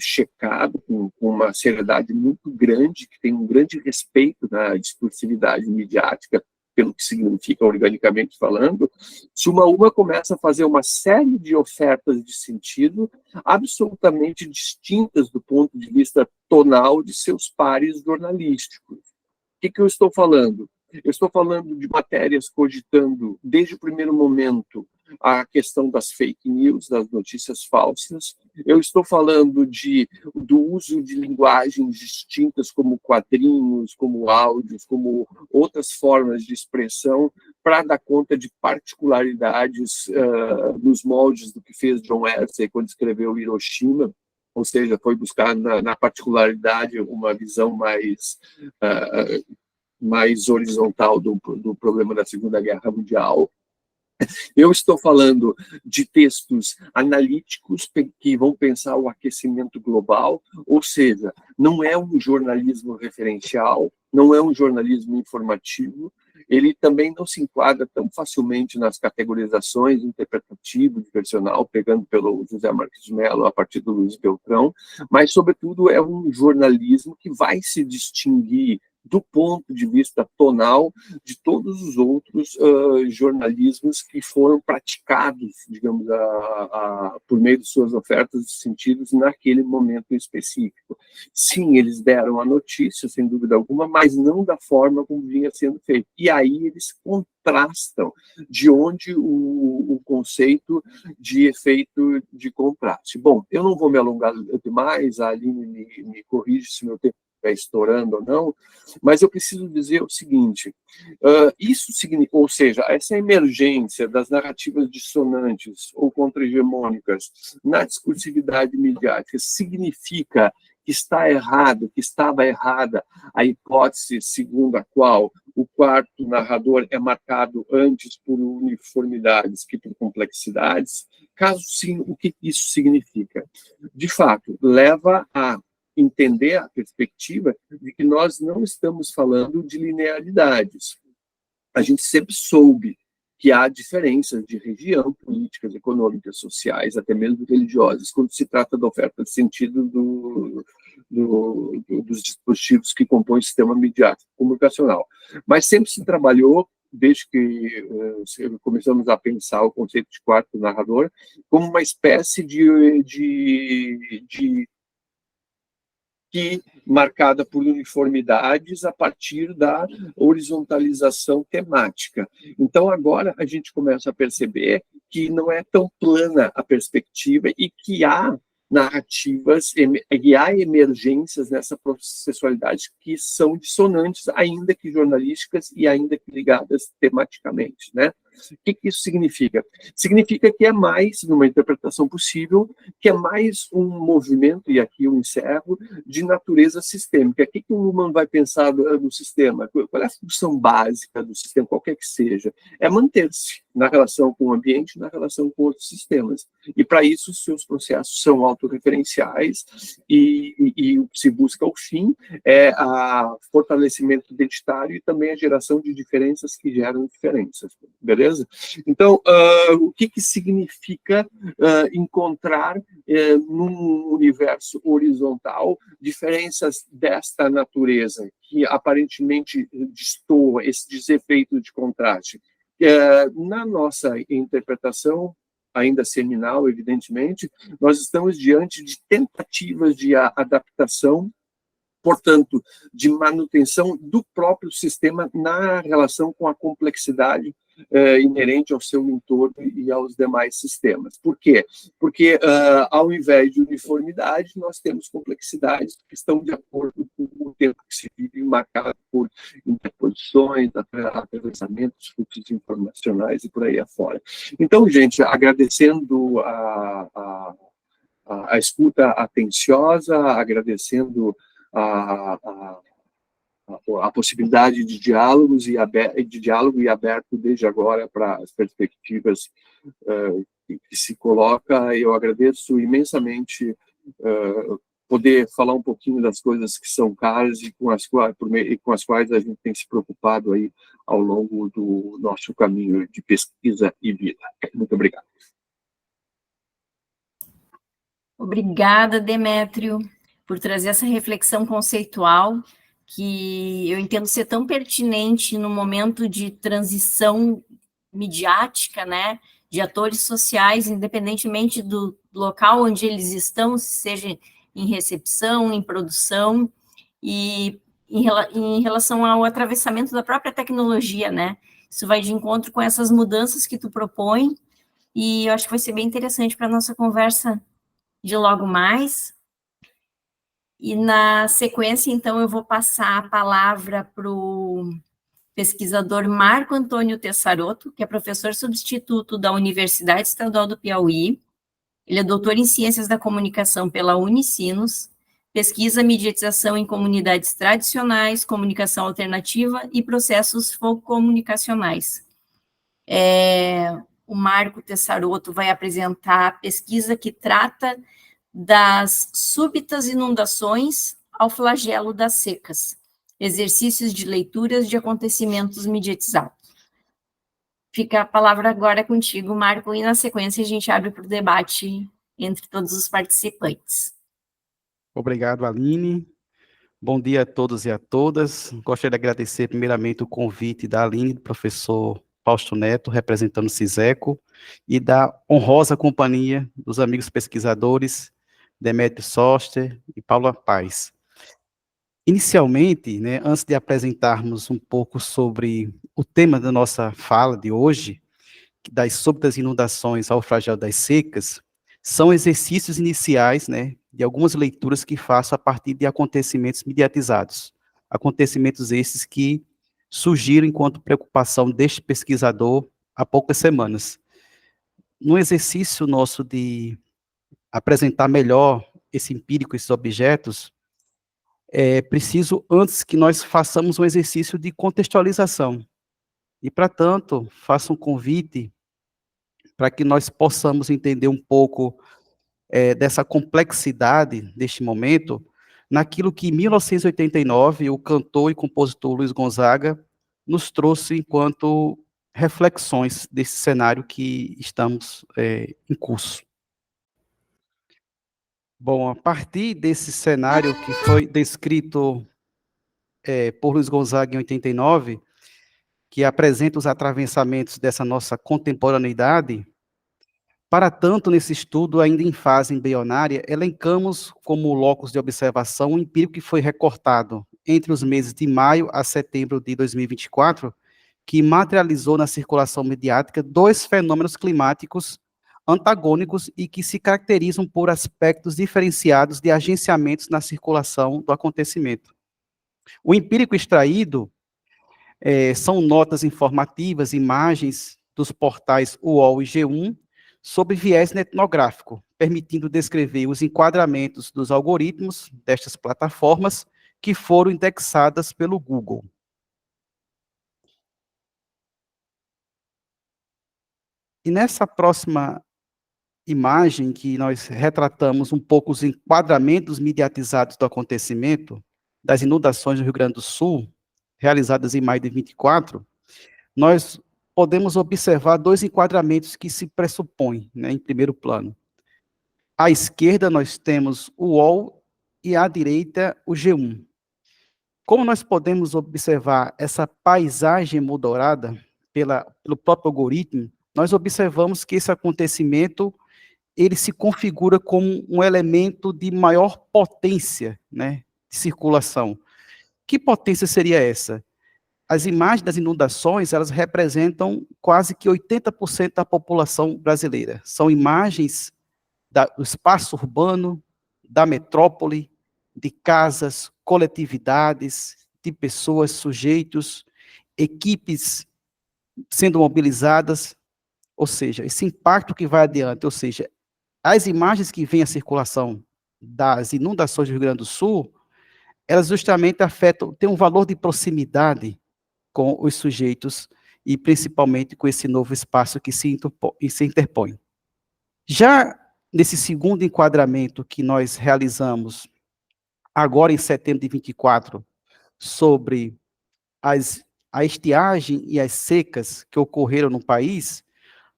checado, com uma seriedade muito grande, que tem um grande respeito na discursividade midiática, pelo que significa organicamente falando. Sumaúma começa a fazer uma série de ofertas de sentido absolutamente distintas do ponto de vista tonal de seus pares jornalísticos. O que eu estou falando? Eu estou falando de matérias cogitando, desde o primeiro momento, a questão das fake news, das notícias falsas. Eu estou falando do uso de linguagens distintas, como quadrinhos, como áudios, como outras formas de expressão, para dar conta de particularidades nos moldes do que fez John Wesley quando escreveu Hiroshima, ou seja, foi buscar na particularidade uma visão mais horizontal do problema da Segunda Guerra Mundial. Eu estou falando de textos analíticos que vão pensar o aquecimento global, ou seja, não é um jornalismo referencial, não é um jornalismo informativo, ele também não se enquadra tão facilmente nas categorizações interpretativo, diversional, pegando pelo José Marques de Mello a partir do Luiz Beltrão, mas, sobretudo, é um jornalismo que vai se distinguir do ponto de vista tonal de todos os outros jornalismos que foram praticados, digamos, por meio de suas ofertas de sentidos naquele momento específico. Sim, eles deram a notícia, sem dúvida alguma, mas não da forma como vinha sendo feito. E aí eles contrastam, de onde o conceito de efeito de contraste. Bom, eu não vou me alongar demais, a Aline me corrige se meu tempo estiver estourando ou não, mas eu preciso dizer o seguinte, isso significa, ou seja, essa emergência das narrativas dissonantes ou contra-hegemônicas na discursividade midiática significa que está errado, que estava errada a hipótese segundo a qual o quarto narrador é marcado antes por uniformidades que por complexidades? Caso sim, o que isso significa? De fato, leva a entender a perspectiva de que nós não estamos falando de linearidades. A gente sempre soube que há diferenças de região, políticas, econômicas, sociais, até mesmo religiosas, quando se trata da oferta de sentido dos dispositivos que compõem o sistema midiático comunicacional. Mas sempre se trabalhou, desde que começamos a pensar o conceito de quarto narrador, como uma espécie marcada por uniformidades a partir da horizontalização temática. Então, agora a gente começa a perceber que não é tão plana a perspectiva e que há narrativas e há emergências nessa processualidade que são dissonantes, ainda que jornalísticas e ainda que ligadas tematicamente, né? O que isso significa? Significa que é mais, numa interpretação possível, que é mais um movimento, e aqui eu encerro, de natureza sistêmica. O que o Luhmann vai pensar no sistema? Qual é a função básica do sistema, qualquer que seja? É manter-se na relação com o ambiente, na relação com outros sistemas. E, para isso, seus processos são autorreferenciais e o que se busca, ao fim, é o fortalecimento identitário e também a geração de diferenças que geram diferenças. Beleza? Então, o que significa encontrar num universo horizontal diferenças desta natureza, que aparentemente destoa esse desefeito de contraste? Na nossa interpretação, ainda seminal, evidentemente, nós estamos diante de tentativas de adaptação, portanto, de manutenção do próprio sistema na relação com a complexidade inerente ao seu entorno e aos demais sistemas. Por quê? Porque, ao invés de uniformidade, nós temos complexidades que estão de acordo com o tempo que se vive, marcado por interposições, atravessamentos, fluxos informacionais e por aí afora. Então, gente, agradecendo a escuta atenciosa, agradecendo a possibilidade de diálogos de diálogo e aberto desde agora para as perspectivas que se coloca. Eu agradeço imensamente poder falar um pouquinho das coisas que são caras e com as quais a gente tem se preocupado aí ao longo do nosso caminho de pesquisa e vida. Muito obrigado. Obrigada, Demétrio, por trazer essa reflexão conceitual que eu entendo ser tão pertinente no momento de transição midiática, né, de atores sociais, independentemente do local onde eles estão, seja em recepção, em produção, e em relação ao atravessamento da própria tecnologia, né, isso vai de encontro com essas mudanças que tu propõe, e eu acho que vai ser bem interessante para a nossa conversa de logo mais. E na sequência, então, eu vou passar a palavra para o pesquisador Marco Antônio Tessarotto, que é professor substituto da Universidade Estadual do Piauí. Ele é doutor em Ciências da Comunicação pela Unicinos, pesquisa mediatização em comunidades tradicionais, comunicação alternativa e processos comunicacionais. O Marco Tessarotto vai apresentar a pesquisa que trata das súbitas inundações ao flagelo das secas, exercícios de leituras de acontecimentos mediatizados. Fica a palavra agora contigo, Marco, e na sequência a gente abre para o debate entre todos os participantes. Obrigado, Aline. Bom dia a todos e a todas. Gostaria de agradecer primeiramente o convite da Aline, do professor Fausto Neto, representando o CISECO, e da honrosa companhia dos amigos pesquisadores Demétrio Soster e Paula Paz. Inicialmente, né, antes de apresentarmos um pouco sobre o tema da nossa fala de hoje, das súbitas inundações ao flagelo das secas, são exercícios iniciais, né, de algumas leituras que faço a partir de acontecimentos mediatizados. Acontecimentos esses que surgiram enquanto preocupação deste pesquisador há poucas semanas. No exercício nosso de apresentar melhor esse empírico, esses objetos, é preciso, antes que nós façamos um exercício de contextualização. E, para tanto, faço um convite para que nós possamos entender um pouco dessa complexidade deste momento, naquilo que em 1989 o cantor e compositor Luiz Gonzaga nos trouxe enquanto reflexões desse cenário que estamos em curso. Bom, a partir desse cenário que foi descrito por Luiz Gonzaga em 89, que apresenta os atravessamentos dessa nossa contemporaneidade, para tanto, nesse estudo, ainda em fase embrionária, elencamos como locus de observação um empírico que foi recortado entre os meses de maio a setembro de 2024, que materializou na circulação mediática dois fenômenos climáticos antagônicos e que se caracterizam por aspectos diferenciados de agenciamentos na circulação do acontecimento. O empírico extraído são notas informativas, imagens dos portais UOL e G1, sob viés etnográfico, permitindo descrever os enquadramentos dos algoritmos destas plataformas que foram indexadas pelo Google. E nessa próxima imagem, que nós retratamos um pouco os enquadramentos mediatizados do acontecimento, das inundações do Rio Grande do Sul, realizadas em maio de 24, nós podemos observar dois enquadramentos que se pressupõem, né, em primeiro plano. À esquerda, nós temos o UOL e à direita, o G1. Como nós podemos observar essa paisagem emoldurada pelo próprio algoritmo, nós observamos que esse acontecimento ele se configura como um elemento de maior potência, né, de circulação. Que potência seria essa? As imagens das inundações, elas representam quase que 80% da população brasileira. São imagens do espaço urbano, da metrópole, de casas, coletividades, de pessoas, sujeitos, equipes sendo mobilizadas, ou seja, esse impacto que vai adiante, ou seja, as imagens que vêm à circulação das inundações do Rio Grande do Sul, elas justamente afetam, têm um valor de proximidade com os sujeitos e principalmente com esse novo espaço que se interpõe. Já nesse segundo enquadramento que nós realizamos agora em setembro de 24, sobre a estiagem e as secas que ocorreram no país,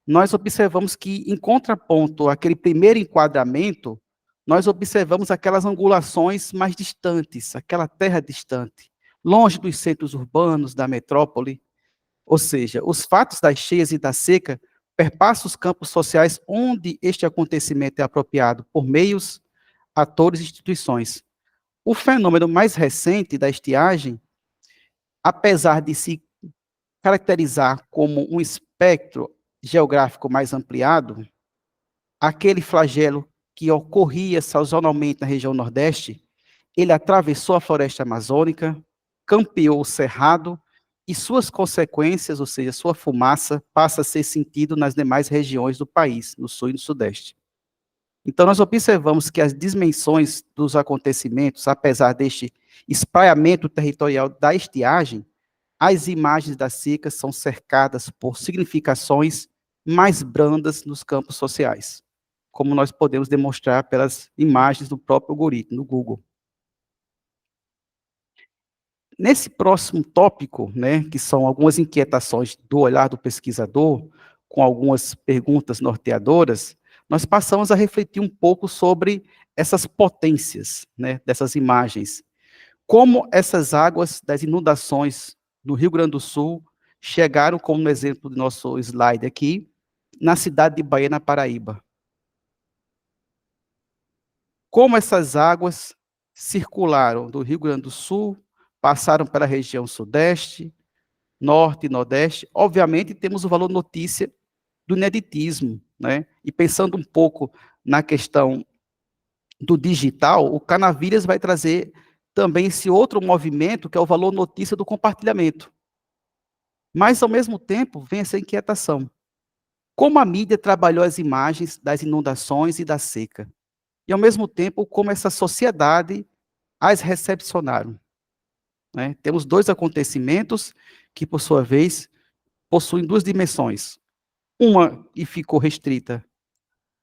nós observamos que, em contraponto àquele primeiro enquadramento, nós observamos aquelas angulações mais distantes, aquela terra distante, longe dos centros urbanos, da metrópole, ou seja, os fatos das cheias e da seca perpassam os campos sociais onde este acontecimento é apropriado por meios, atores e instituições. O fenômeno mais recente da estiagem, apesar de se caracterizar como um espectro geográfico mais ampliado, aquele flagelo que ocorria sazonalmente na região Nordeste, ele atravessou a floresta amazônica, campeou o cerrado, e suas consequências, ou seja, sua fumaça, passa a ser sentido nas demais regiões do país, no Sul e no Sudeste. Então, nós observamos que as dimensões dos acontecimentos, apesar deste espraiamento territorial da estiagem, as imagens das secas são cercadas por significações mais brandas nos campos sociais, como nós podemos demonstrar pelas imagens do próprio algoritmo, no Google. Nesse próximo tópico, né, que são algumas inquietações do olhar do pesquisador, com algumas perguntas norteadoras, nós passamos a refletir um pouco sobre essas potências, né, dessas imagens. como essas águas das inundações no Rio Grande do Sul chegaram, como no exemplo do nosso slide aqui, na cidade de Bahia, na Paraíba. Como essas águas circularam do Rio Grande do Sul, passaram pela região sudeste, norte e nordeste. Obviamente, temos o valor notícia do ineditismo, né? E pensando um pouco na questão do digital, o Canavilhas vai trazer também esse outro movimento, que é o valor notícia do compartilhamento. Mas, ao mesmo tempo, vem essa inquietação. Como a mídia trabalhou as imagens das inundações e da seca? E, ao mesmo tempo, como essa sociedade as recepcionaram, né? Temos dois acontecimentos que, por sua vez, possuem duas dimensões. Uma que ficou restrita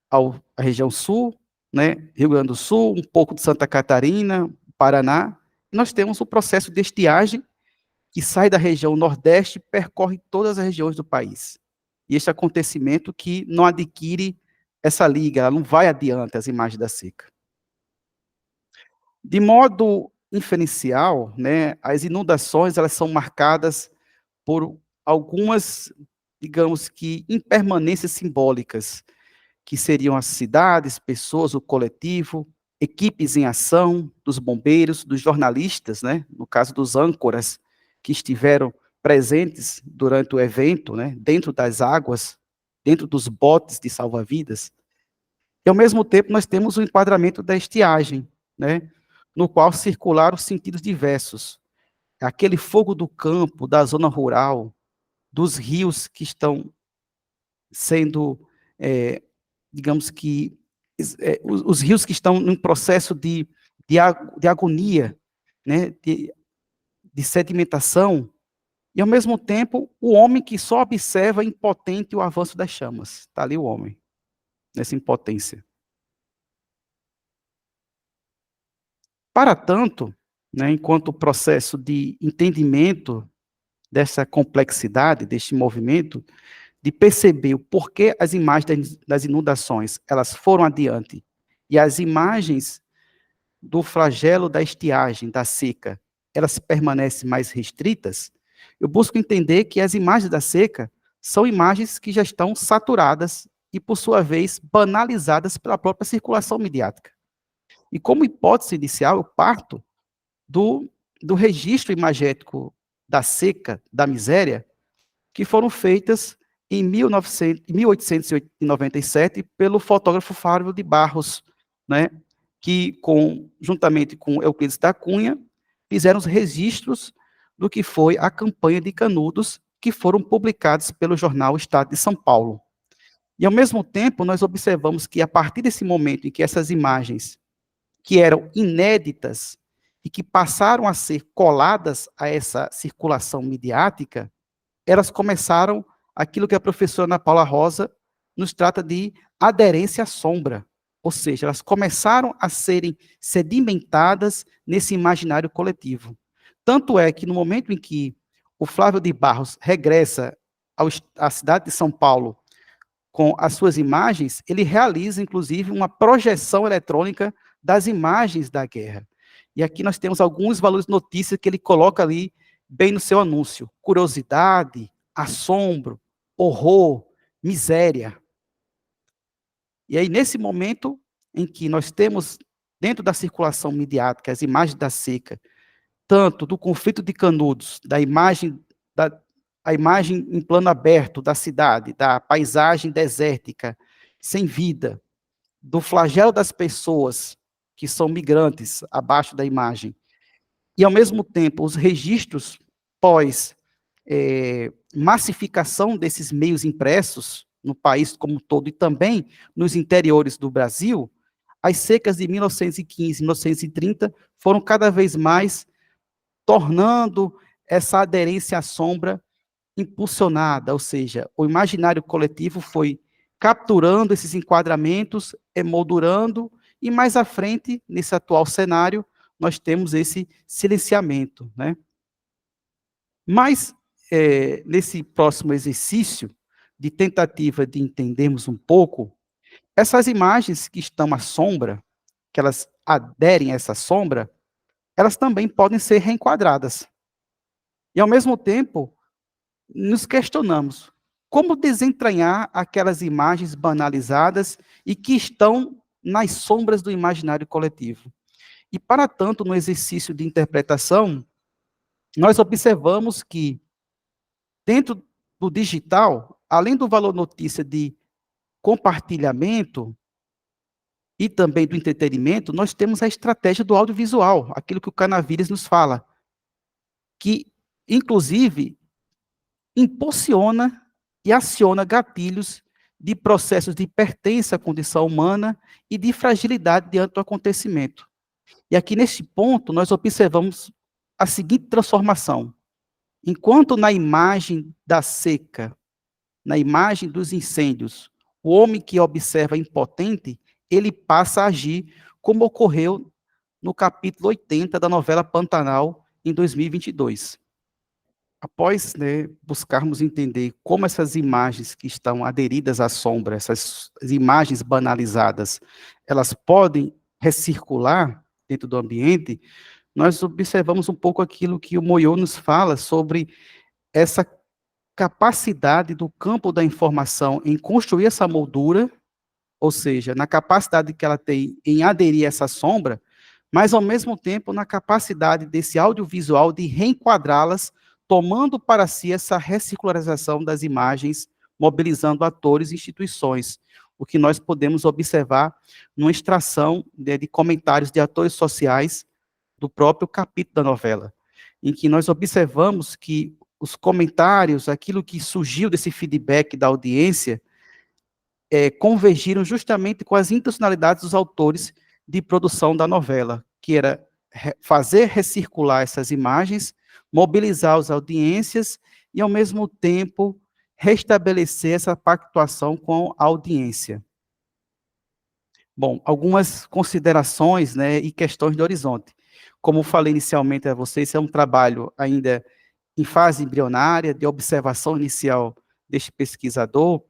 à região sul, né? Rio Grande do Sul, um pouco de Santa Catarina, Paraná. E nós temos o processo de estiagem que sai da região nordeste e percorre todas as regiões do país. E este acontecimento que não adquire essa liga, ela não vai adiante as imagens da seca. De modo inferencial, né, as inundações elas são marcadas por algumas, digamos que, impermanências simbólicas, que seriam as cidades, pessoas, o coletivo, equipes em ação, dos bombeiros, dos jornalistas, né, no caso dos âncoras, que estiveram presentes durante o evento, né, dentro das águas, dentro dos botes de salva-vidas. E, ao mesmo tempo, nós temos o enquadramento da estiagem, né, no qual circularam sentidos diversos. Aquele fogo do campo, da zona rural, dos rios que estão sendo, digamos que, os rios que estão em processo de agonia, né, de sedimentação, e, ao mesmo tempo, o homem que só observa impotente o avanço das chamas. Está ali o homem, nessa impotência. Para tanto, né, enquanto o processo de entendimento dessa complexidade, deste movimento, de perceber o porquê as imagens das inundações elas foram adiante, e as imagens do flagelo da estiagem, da seca, elas permanecem mais restritas, eu busco entender que as imagens da seca são imagens que já estão saturadas e, por sua vez, banalizadas pela própria circulação midiática. E como hipótese inicial, eu parto do registro imagético da seca, da miséria, que foram feitas em 1897 pelo fotógrafo Fábio de Barros, né, que, juntamente com Euclides da Cunha, fizeram os registros do que foi a campanha de Canudos, que foram publicados pelo jornal Estado de São Paulo. E, ao mesmo tempo, nós observamos que, a partir desse momento em que essas imagens, que eram inéditas e que passaram a ser coladas a essa circulação midiática, elas começaram aquilo que a professora Ana Paula Rosa nos trata de aderência à sombra, ou seja, elas começaram a serem sedimentadas nesse imaginário coletivo. Tanto é que, no momento em que o Flávio de Barros regressa à cidade de São Paulo com as suas imagens, ele realiza, inclusive, uma projeção eletrônica das imagens da guerra. E aqui nós temos alguns valores de notícia que ele coloca ali, bem no seu anúncio: curiosidade, assombro, horror, miséria. E aí, nesse momento em que nós temos, dentro da circulação midiática, as imagens da seca, tanto do conflito de Canudos, a imagem em plano aberto da cidade, da paisagem desértica, sem vida, do flagelo das pessoas que são migrantes, abaixo da imagem, e, ao mesmo tempo, os registros pós massificação desses meios impressos no país como um todo e também nos interiores do Brasil, as secas de 1915 e 1930 foram cada vez mais tornando essa aderência à sombra impulsionada, ou seja, o imaginário coletivo foi capturando esses enquadramentos, emoldurando, e mais à frente, nesse atual cenário, nós temos esse silenciamento, né? Mas, nesse próximo exercício de tentativa de entendermos um pouco, essas imagens que estão à sombra, que elas aderem a essa sombra, elas também podem ser reenquadradas. E, ao mesmo tempo, nos questionamos como desentranhar aquelas imagens banalizadas e que estão nas sombras do imaginário coletivo. E, para tanto, no exercício de interpretação, nós observamos que, dentro do digital, além do valor notícia de compartilhamento e também do entretenimento, nós temos a estratégia do audiovisual, aquilo que o Canavides nos fala, que, inclusive, impulsiona e aciona gatilhos de processos de pertença à condição humana e de fragilidade diante do acontecimento. E aqui, neste ponto, nós observamos a seguinte transformação. Enquanto na imagem da seca, na imagem dos incêndios, o homem que observa impotente, ele passa a agir como ocorreu no capítulo 80 da novela Pantanal, em 2022. Após, né, buscarmos entender como essas imagens que estão aderidas à sombra, essas imagens banalizadas, elas podem recircular dentro do ambiente, nós observamos um pouco aquilo que o Moyot nos fala sobre essa capacidade do campo da informação em construir essa moldura, ou seja, na capacidade que ela tem em aderir a essa sombra, mas, ao mesmo tempo, na capacidade desse audiovisual de reenquadrá-las, tomando para si essa recircularização das imagens, mobilizando atores e instituições, o que nós podemos observar numa extração de comentários de atores sociais do próprio capítulo da novela, em que nós observamos que os comentários, aquilo que surgiu desse feedback da audiência, convergiram justamente com as intencionalidades dos autores de produção da novela, que era fazer recircular essas imagens, mobilizar as audiências e, ao mesmo tempo, restabelecer essa pactuação com a audiência. Bom, algumas considerações, né, e questões de horizonte. Como falei inicialmente a vocês, é um trabalho ainda em fase embrionária, de observação inicial deste pesquisador,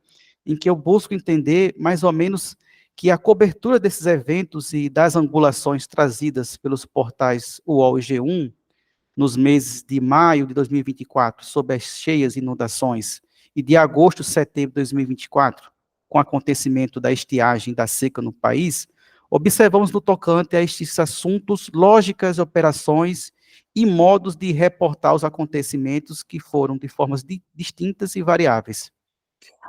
em que eu busco entender mais ou menos que a cobertura desses eventos e das angulações trazidas pelos portais UOL e G1, nos meses de maio de 2024, sobre as cheias e inundações, e de agosto e setembro de 2024, com o acontecimento da estiagem da seca no país, observamos no tocante a estes assuntos lógicas, operações e modos de reportar os acontecimentos que foram de formas distintas e variáveis.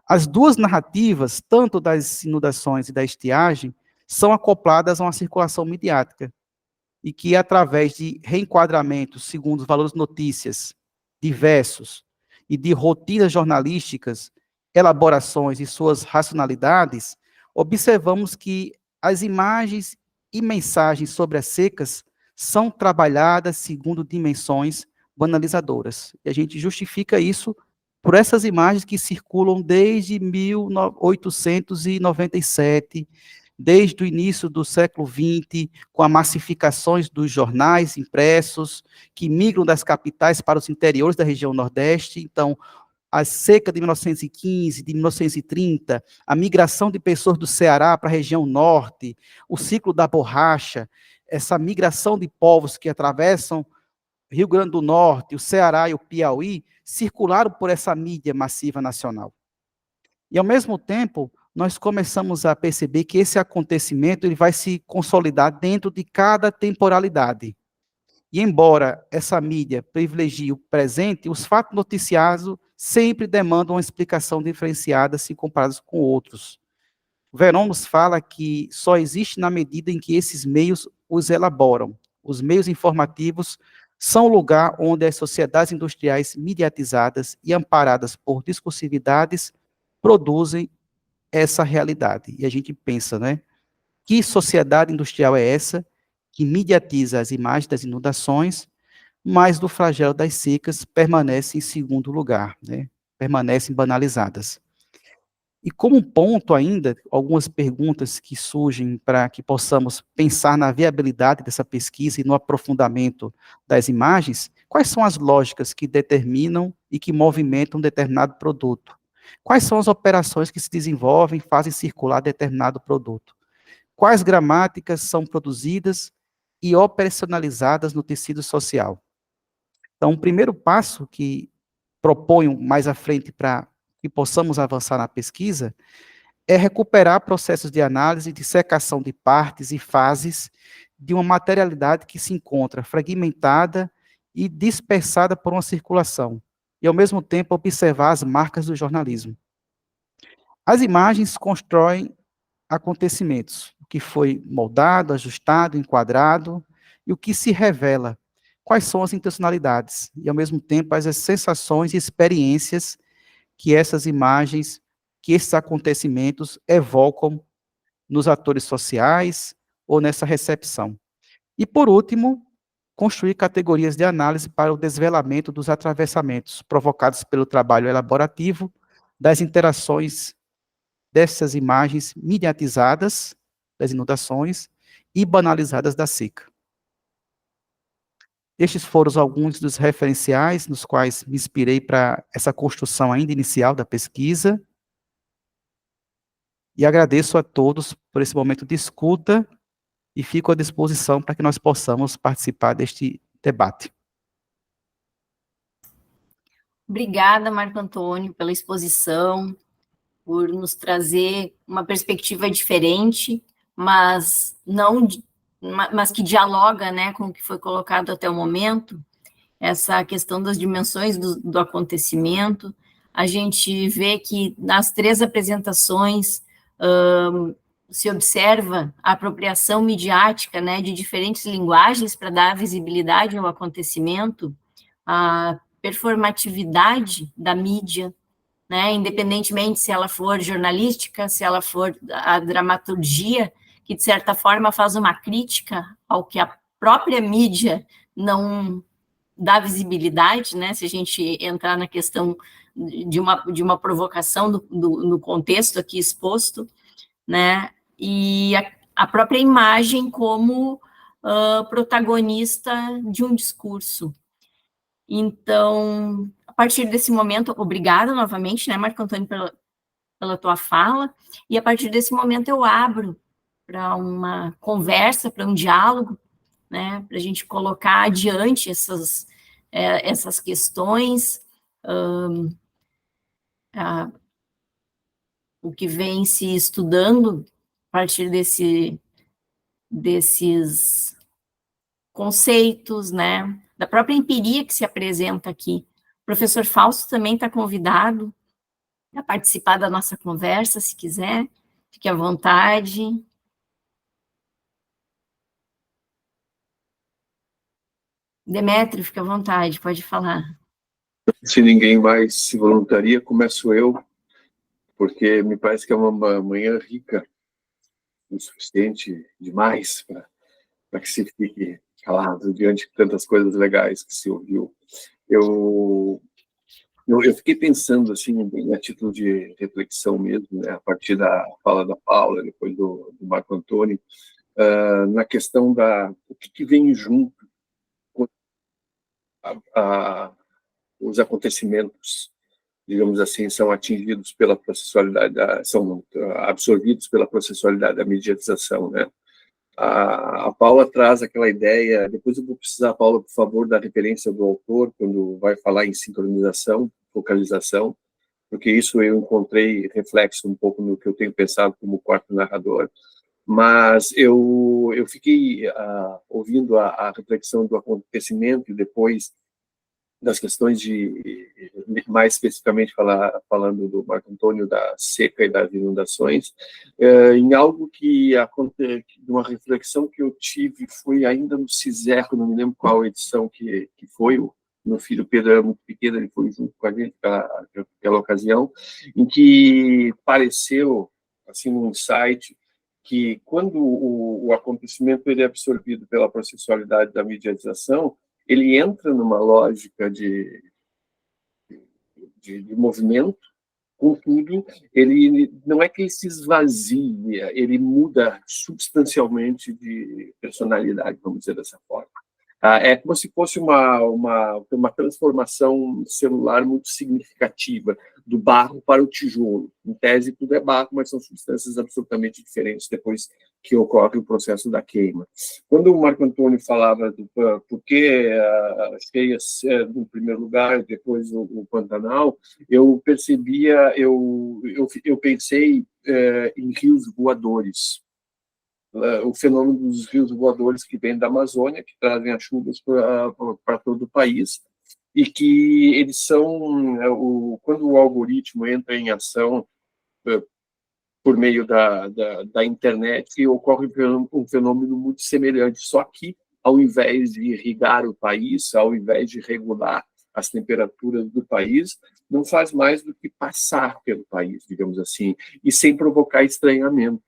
As duas narrativas, tanto das inundações e da estiagem, são acopladas a uma circulação midiática, e que, através de reenquadramentos segundo os valores notícias diversos e de rotinas jornalísticas, elaborações e suas racionalidades, observamos que as imagens e mensagens sobre as secas são trabalhadas segundo dimensões banalizadoras. E a gente justifica isso por essas imagens que circulam desde 1897, desde o início do século XX, com as massificações dos jornais impressos, que migram das capitais para os interiores da região Nordeste. Então, a seca de 1915, de 1930, a migração de pessoas do Ceará para a região Norte, o ciclo da borracha, essa migração de povos que atravessam Rio Grande do Norte, o Ceará e o Piauí, circularam por essa mídia massiva nacional. E, ao mesmo tempo, nós começamos a perceber que esse acontecimento ele vai se consolidar dentro de cada temporalidade. E, embora essa mídia privilegie o presente, os fatos noticiados sempre demandam uma explicação diferenciada se comparados com outros. O Veron nos fala que só existe na medida em que esses meios os elaboram. Os meios informativos são o lugar onde as sociedades industriais mediatizadas e amparadas por discursividades produzem essa realidade. E a gente pensa, né? Que sociedade industrial é essa que mediatiza as imagens das inundações, mas do flagelo das secas permanece em segundo lugar, né? Permanecem banalizadas. E como ponto ainda, algumas perguntas que surgem para que possamos pensar na viabilidade dessa pesquisa e no aprofundamento das imagens, quais são as lógicas que determinam e que movimentam um determinado produto? Quais são as operações que se desenvolvem e fazem circular determinado produto? Quais gramáticas são produzidas e operacionalizadas no tecido social. Então, o primeiro passo que proponho mais à frente para que possamos avançar na pesquisa é recuperar processos de análise, de secação de partes e fases de uma materialidade que se encontra fragmentada e dispersada por uma circulação, e, ao mesmo tempo, observar as marcas do jornalismo. As imagens constroem acontecimentos, o que foi moldado, ajustado, enquadrado, e o que se revela, quais são as intencionalidades, e, ao mesmo tempo, as sensações e experiências que essas imagens, que esses acontecimentos evocam nos atores sociais ou nessa recepção. E, por último, construir categorias de análise para o desvelamento dos atravessamentos provocados pelo trabalho elaborativo, das interações dessas imagens mediatizadas, das inundações, e banalizadas da seca. Estes foram alguns dos referenciais nos quais me inspirei para essa construção ainda inicial da pesquisa, e agradeço a todos por esse momento de escuta, e fico à disposição para que nós possamos participar deste debate. Obrigada, Marco Antônio, pela exposição, por nos trazer uma perspectiva diferente, mas que dialoga, né, com o que foi colocado até o momento, essa questão das dimensões do acontecimento. A gente vê que nas 3 apresentações se observa a apropriação midiática, né, de diferentes linguagens para dar visibilidade ao acontecimento, a performatividade da mídia, né, independentemente se ela for jornalística, se ela for a dramaturgia, que de certa forma faz uma crítica ao que a própria mídia não dá visibilidade, né, se a gente entrar na questão de uma provocação no contexto aqui exposto, né, e a própria imagem como protagonista de um discurso. Então, a partir desse momento, obrigada novamente, né, Marco Antônio, pela tua fala, e a partir desse momento eu abro para uma conversa, para um diálogo, né, para a gente colocar adiante essas questões, o que vem se estudando a partir desses conceitos, né, da própria empiria que se apresenta aqui. O professor Fausto também está convidado a participar da nossa conversa, se quiser, fique à vontade. Demétrio, fique à vontade, pode falar. Se ninguém mais se voluntaria, começo eu, porque me parece que é uma manhã rica, o suficiente demais para que se fique calado diante de tantas coisas legais que se ouviu. Eu fiquei pensando, assim, a título de reflexão mesmo, né, a partir da fala da Paula, depois do Marco Antônio, na questão o que vem junto com os acontecimentos, digamos assim, são atingidos pela processualidade, são absorvidos pela processualidade da mediatização, né? A Paula traz aquela ideia, depois eu vou precisar, Paula, por favor, da referência do autor, quando vai falar em sincronização, focalização, porque isso eu encontrei reflexo um pouco no que eu tenho pensado como quarto narrador. Mas eu fiquei ouvindo a reflexão do acontecimento e depois das questões mais especificamente falando do Marco Antônio, da seca e das inundações, em algo que aconteceu, uma reflexão que eu tive foi ainda no CISERO, não me lembro qual edição que foi, o meu filho Pedro era muito pequeno, ele foi junto com a gente naquela ocasião, em que pareceu, assim, um insight, que quando o acontecimento ele é absorvido pela processualidade da mediatização, ele entra numa lógica de movimento, contudo, ele não é que ele se esvazia, ele muda substancialmente de personalidade, vamos dizer dessa forma. É como se fosse uma transformação celular muito significativa, do barro para o tijolo. Em tese, tudo é barro, mas são substâncias absolutamente diferentes depois que ocorre o processo da queima. Quando o Marco Antônio falava do por que as cheias no primeiro lugar, depois o Pantanal, eu percebia, eu pensei em rios voadores. O fenômeno dos rios voadores que vêm da Amazônia, que trazem as chuvas para todo o país, e que eles são, quando o algoritmo entra em ação por meio da internet, ocorre um fenômeno muito semelhante, só que, ao invés de irrigar o país, ao invés de regular as temperaturas do país, não faz mais do que passar pelo país, digamos assim, e sem provocar estranhamentos,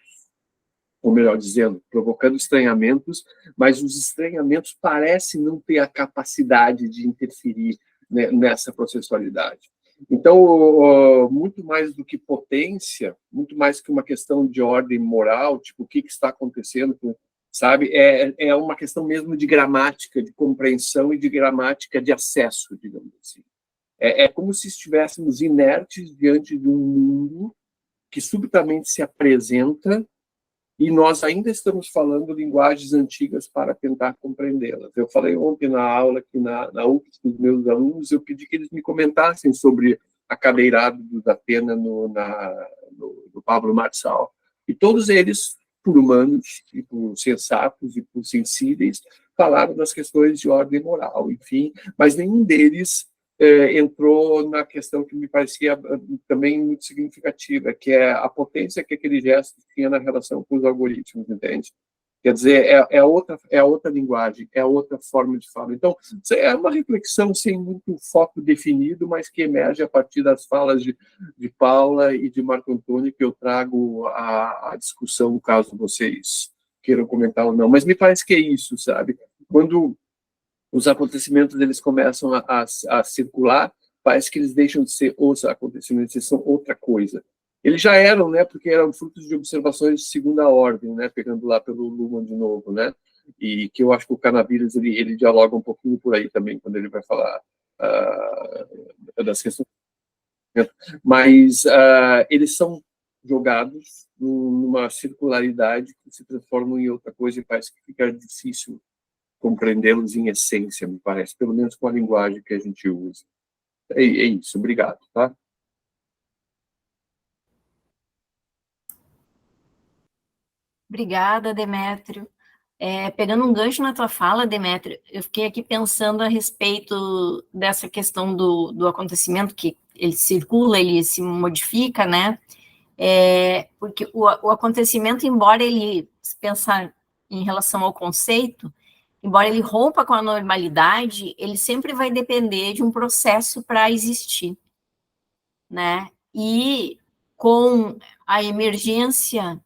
ou melhor dizendo, provocando estranhamentos, mas os estranhamentos parecem não ter a capacidade de interferir, né, nessa processualidade. Então, muito mais do que potência, muito mais que uma questão de ordem moral, tipo, o que está acontecendo, sabe? É uma questão mesmo de gramática, de compreensão e de gramática de acesso, digamos assim. É como se estivéssemos inertes diante de um mundo que subitamente se apresenta e nós ainda estamos falando linguagens antigas para tentar compreendê-las. Eu falei ontem na aula, aqui na UFSC, com os meus alunos, eu pedi que eles me comentassem sobre a cadeirada do Datena no Pablo Marçal. E todos eles, por humanos, e por sensatos, e por sensíveis, falaram das questões de ordem moral, enfim, mas nenhum deles entrou na questão que me parecia também muito significativa, que é a potência que aquele gesto tinha na relação com os algoritmos, entende? Quer dizer, é outra linguagem, é outra forma de fala. Então, é uma reflexão sem muito foco definido, mas que emerge a partir das falas de Paula e de Marco Antônio, que eu trago à discussão, caso vocês queiram comentar ou não. Mas me parece que é isso, sabe? Quando os acontecimentos eles começam a circular, parece que eles deixam de ser os acontecimentos, eles são outra coisa. Eles já eram, né, porque eram frutos de observações de segunda ordem, né, pegando lá pelo Luhmann de novo, né, e que eu acho que o Canaviras, ele dialoga um pouquinho por aí também, quando ele vai falar das questões. Mas eles são jogados numa circularidade que se transforma em outra coisa e parece que fica difícil compreendê-los em essência, me parece, pelo menos com a linguagem que a gente usa. É isso, obrigado, tá? Obrigada, Demétrio. Pegando um gancho na tua fala, Demétrio, eu fiquei aqui pensando a respeito dessa questão do acontecimento, que ele circula, ele se modifica, né? Porque o acontecimento, embora ele, se pensar em relação ao conceito, embora ele rompa com a normalidade, ele sempre vai depender de um processo para existir, né? E com a emergência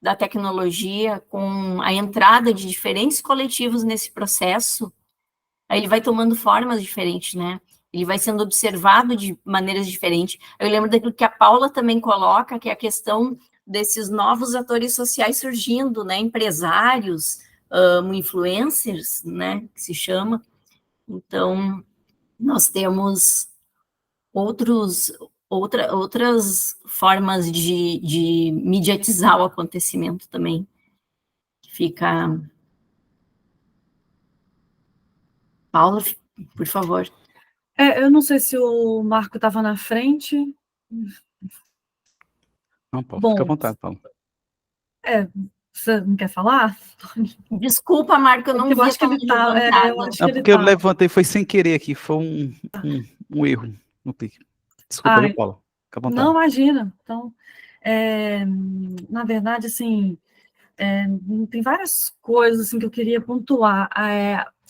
da tecnologia, com a entrada de diferentes coletivos nesse processo, aí ele vai tomando formas diferentes, né? Ele vai sendo observado de maneiras diferentes. Eu lembro daquilo que a Paula também coloca, que é a questão desses novos atores sociais surgindo, né? Empresários, influencers, né? Que se chama. Então, nós temos outras formas de mediatizar o acontecimento também. Fica... Paula, por favor. Eu não sei se o Marco estava na frente. Não, Paulo, fica à vontade, Paulo. Você não quer falar? Desculpa, Marco, eu não vi. Acho que ele tá. Não, porque eu levantei, foi sem querer aqui, foi um erro no pique. Desculpa, viu, Paulo? Fica à vontade. Não, imagina. Então, na verdade, assim, tem várias coisas assim, que eu queria pontuar.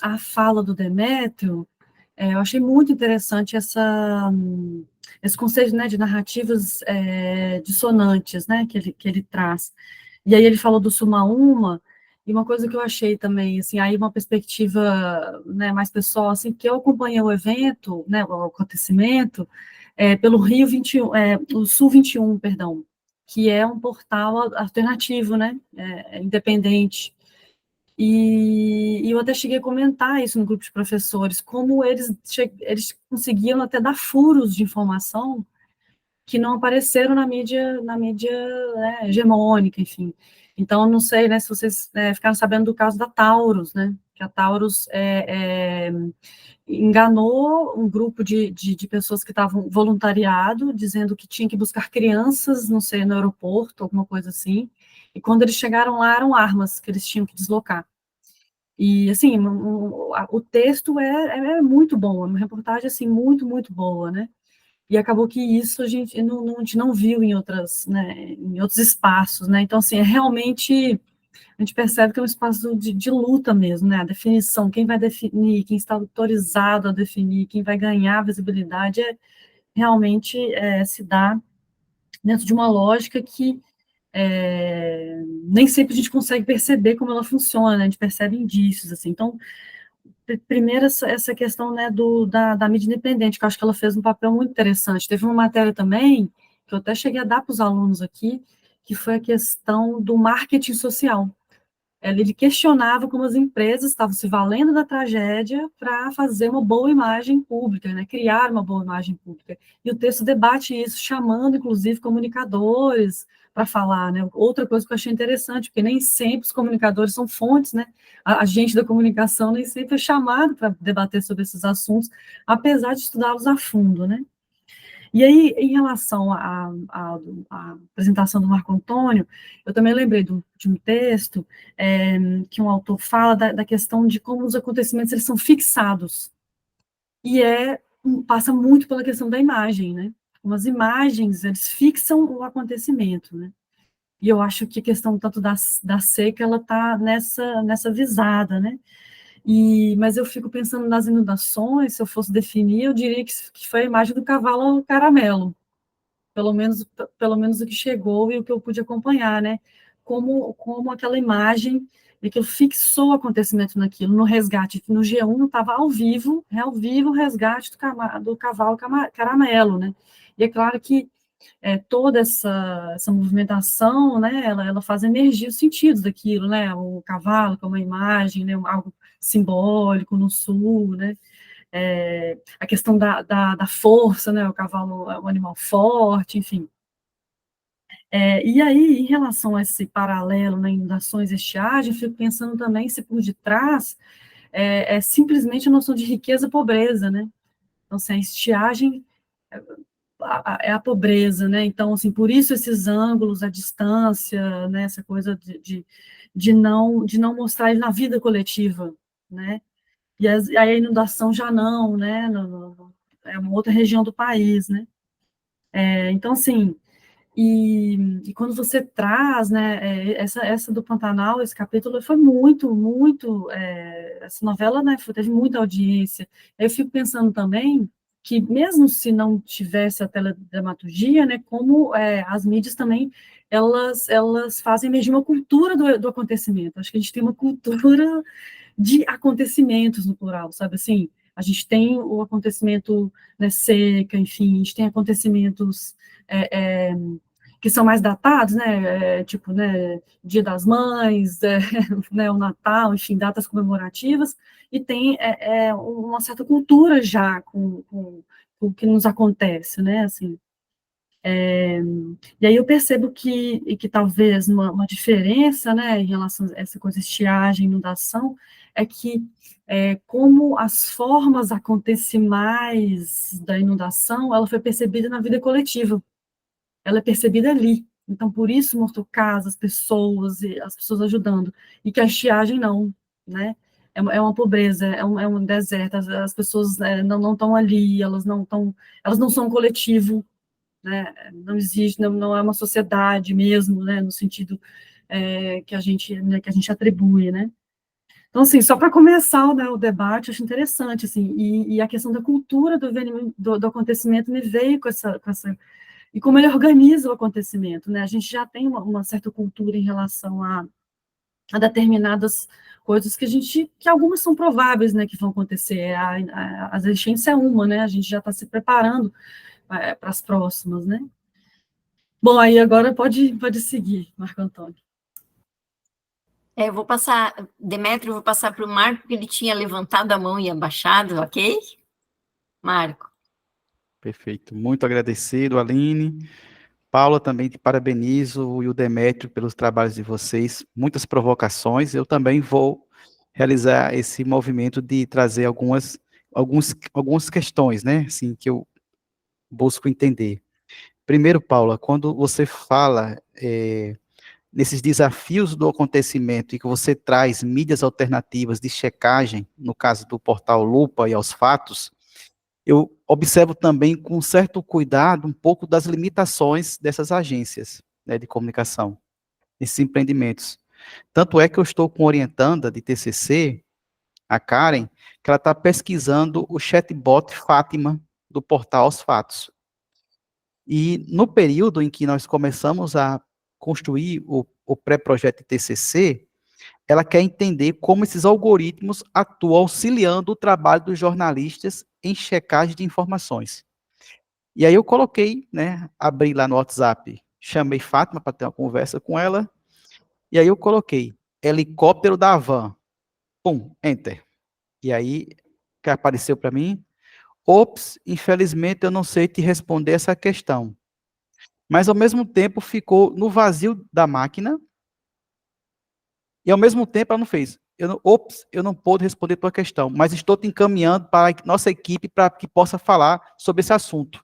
A fala do Demétrio, eu achei muito interessante esse conceito, né, de narrativas dissonantes, né, que ele traz. E aí ele falou do Suma Uma, e uma coisa que eu achei também, assim, aí uma perspectiva, né, mais pessoal, assim, que eu acompanhei o evento, né, o acontecimento, pelo Rio 21, o Sul 21, perdão, que é um portal alternativo, né, independente. E eu até cheguei a comentar isso no grupo de professores, como eles conseguiam até dar furos de informação que não apareceram na mídia, né, hegemônica, enfim. Então, eu não sei, né, se vocês ficaram sabendo do caso da Taurus, né, que a Taurus enganou um grupo de pessoas que estavam voluntariado, dizendo que tinha que buscar crianças, não sei, no aeroporto, alguma coisa assim, e quando eles chegaram lá, eram armas que eles tinham que deslocar. E, assim, o texto é muito bom, é uma reportagem, assim, muito, muito boa, né, e acabou que isso a gente não viu em outras, né, em outros espaços, né, então, assim, realmente a gente percebe que é um espaço de luta mesmo, né? A definição, quem vai definir, quem está autorizado a definir, quem vai ganhar visibilidade, realmente se dá dentro de uma lógica que nem sempre a gente consegue perceber como ela funciona, né? A gente percebe indícios, assim. Então, primeiro essa questão, né, da mídia independente, que eu acho que ela fez um papel muito interessante. Teve uma matéria também, que eu até cheguei a dar para os alunos aqui, que foi a questão do marketing social. Ele questionava como as empresas estavam se valendo da tragédia para fazer uma boa imagem pública, né, criar uma boa imagem pública. E o texto debate isso, chamando, inclusive, comunicadores para falar, né? Outra coisa que eu achei interessante, porque nem sempre os comunicadores são fontes, né? A gente da comunicação nem sempre é chamado para debater sobre esses assuntos, apesar de estudá-los a fundo, né? E aí, em relação à apresentação do Marco Antônio, eu também lembrei de um texto que um autor fala da questão de como os acontecimentos eles são fixados. E passa muito pela questão da imagem, né? Como as imagens, eles fixam o acontecimento, né? E eu acho que a questão tanto da seca, ela está nessa visada, né? Mas eu fico pensando nas inundações, se eu fosse definir, eu diria que foi a imagem do cavalo caramelo, pelo menos o que chegou e o que eu pude acompanhar, né? Como aquela imagem, e que fixou o acontecimento naquilo, no resgate, no G1 estava ao vivo o resgate do cavalo caramelo, né? E é claro que toda essa movimentação, né, ela faz emergir os sentidos daquilo, né? O cavalo como uma imagem, né, algo simbólico no sul, né? A questão da força, né, o cavalo é um animal forte, enfim. E aí, em relação a esse paralelo, né, inundações e estiagem, eu fico pensando também se por detrás simplesmente a noção de riqueza e pobreza, né? Então, assim, a estiagem é a pobreza, né? Então, assim, por isso esses ângulos, a distância, né, essa coisa de não mostrar ele na vida coletiva, né? E aí a inundação já não, né? É uma outra região do país, né? Então, assim, e quando você traz, né, essa do Pantanal, esse capítulo foi muito, muito, essa novela, né, teve muita audiência. Eu fico pensando também que, mesmo se não tivesse a teledramaturgia, né, como as mídias também, elas fazem mesmo uma cultura do acontecimento. Acho que a gente tem uma cultura de acontecimentos no plural, sabe assim? A gente tem o acontecimento, né, seca, enfim, a gente tem acontecimentos que são mais datados, né, tipo, né, Dia das Mães, né, o Natal, enfim, datas comemorativas, e tem uma certa cultura já com o que nos acontece, né, assim. E aí eu percebo que talvez uma diferença, né, em relação a essa coisa de estiagem, inundação, é que como as formas acontecimais da inundação, ela foi percebida na vida coletiva, ela é percebida ali. Então, por isso mostrou casas, pessoas, e as pessoas ajudando. E que a estiagem não, né? É uma pobreza, é um deserto, as pessoas não estão ali, elas não são um coletivo, né? Não existe, não é uma sociedade mesmo, né? No sentido que a gente atribui, né? Então, assim, só para começar, né, o debate, eu acho interessante, assim, e a questão da cultura do acontecimento me veio com essa e como ele organiza o acontecimento, né? A gente já tem uma certa cultura em relação a determinadas coisas que algumas são prováveis, né, que vão acontecer. As enchentes é uma, né? A gente já está se preparando para as próximas, né? Bom, aí agora pode seguir, Marco Antônio. Eu vou passar, Demétrio, eu vou passar para o Marco, porque ele tinha levantado a mão e abaixado, ok? Marco. Perfeito. Muito agradecido, Aline. Paula, também te parabenizo, e o Demétrio pelos trabalhos de vocês, muitas provocações. Eu também vou realizar esse movimento de trazer algumas questões, né, assim, que eu busco entender. Primeiro, Paula, quando você fala nesses desafios do acontecimento e que você traz mídias alternativas de checagem, no caso do portal Lupa e Aos Fatos, eu observo também com certo cuidado um pouco das limitações dessas agências, né, de comunicação, esses empreendimentos. Tanto é que eu estou com orientanda de TCC, a Karen, que ela está pesquisando o chatbot Fátima do portal Aos Fatos. E no período em que nós começamos a construir o pré-projeto de TCC, ela quer entender como esses algoritmos atuam auxiliando o trabalho dos jornalistas em checagem de informações. E aí eu coloquei, né, abri lá no WhatsApp, chamei Fátima para ter uma conversa com ela, e aí eu coloquei helicóptero da Havan, pum, enter. E aí, o que apareceu para mim? Ops, infelizmente eu não sei te responder essa questão. Mas ao mesmo tempo ficou no vazio da máquina, e ao mesmo tempo ela não fez. Eu não pude responder a tua questão, mas estou te encaminhando para a nossa equipe para que possa falar sobre esse assunto.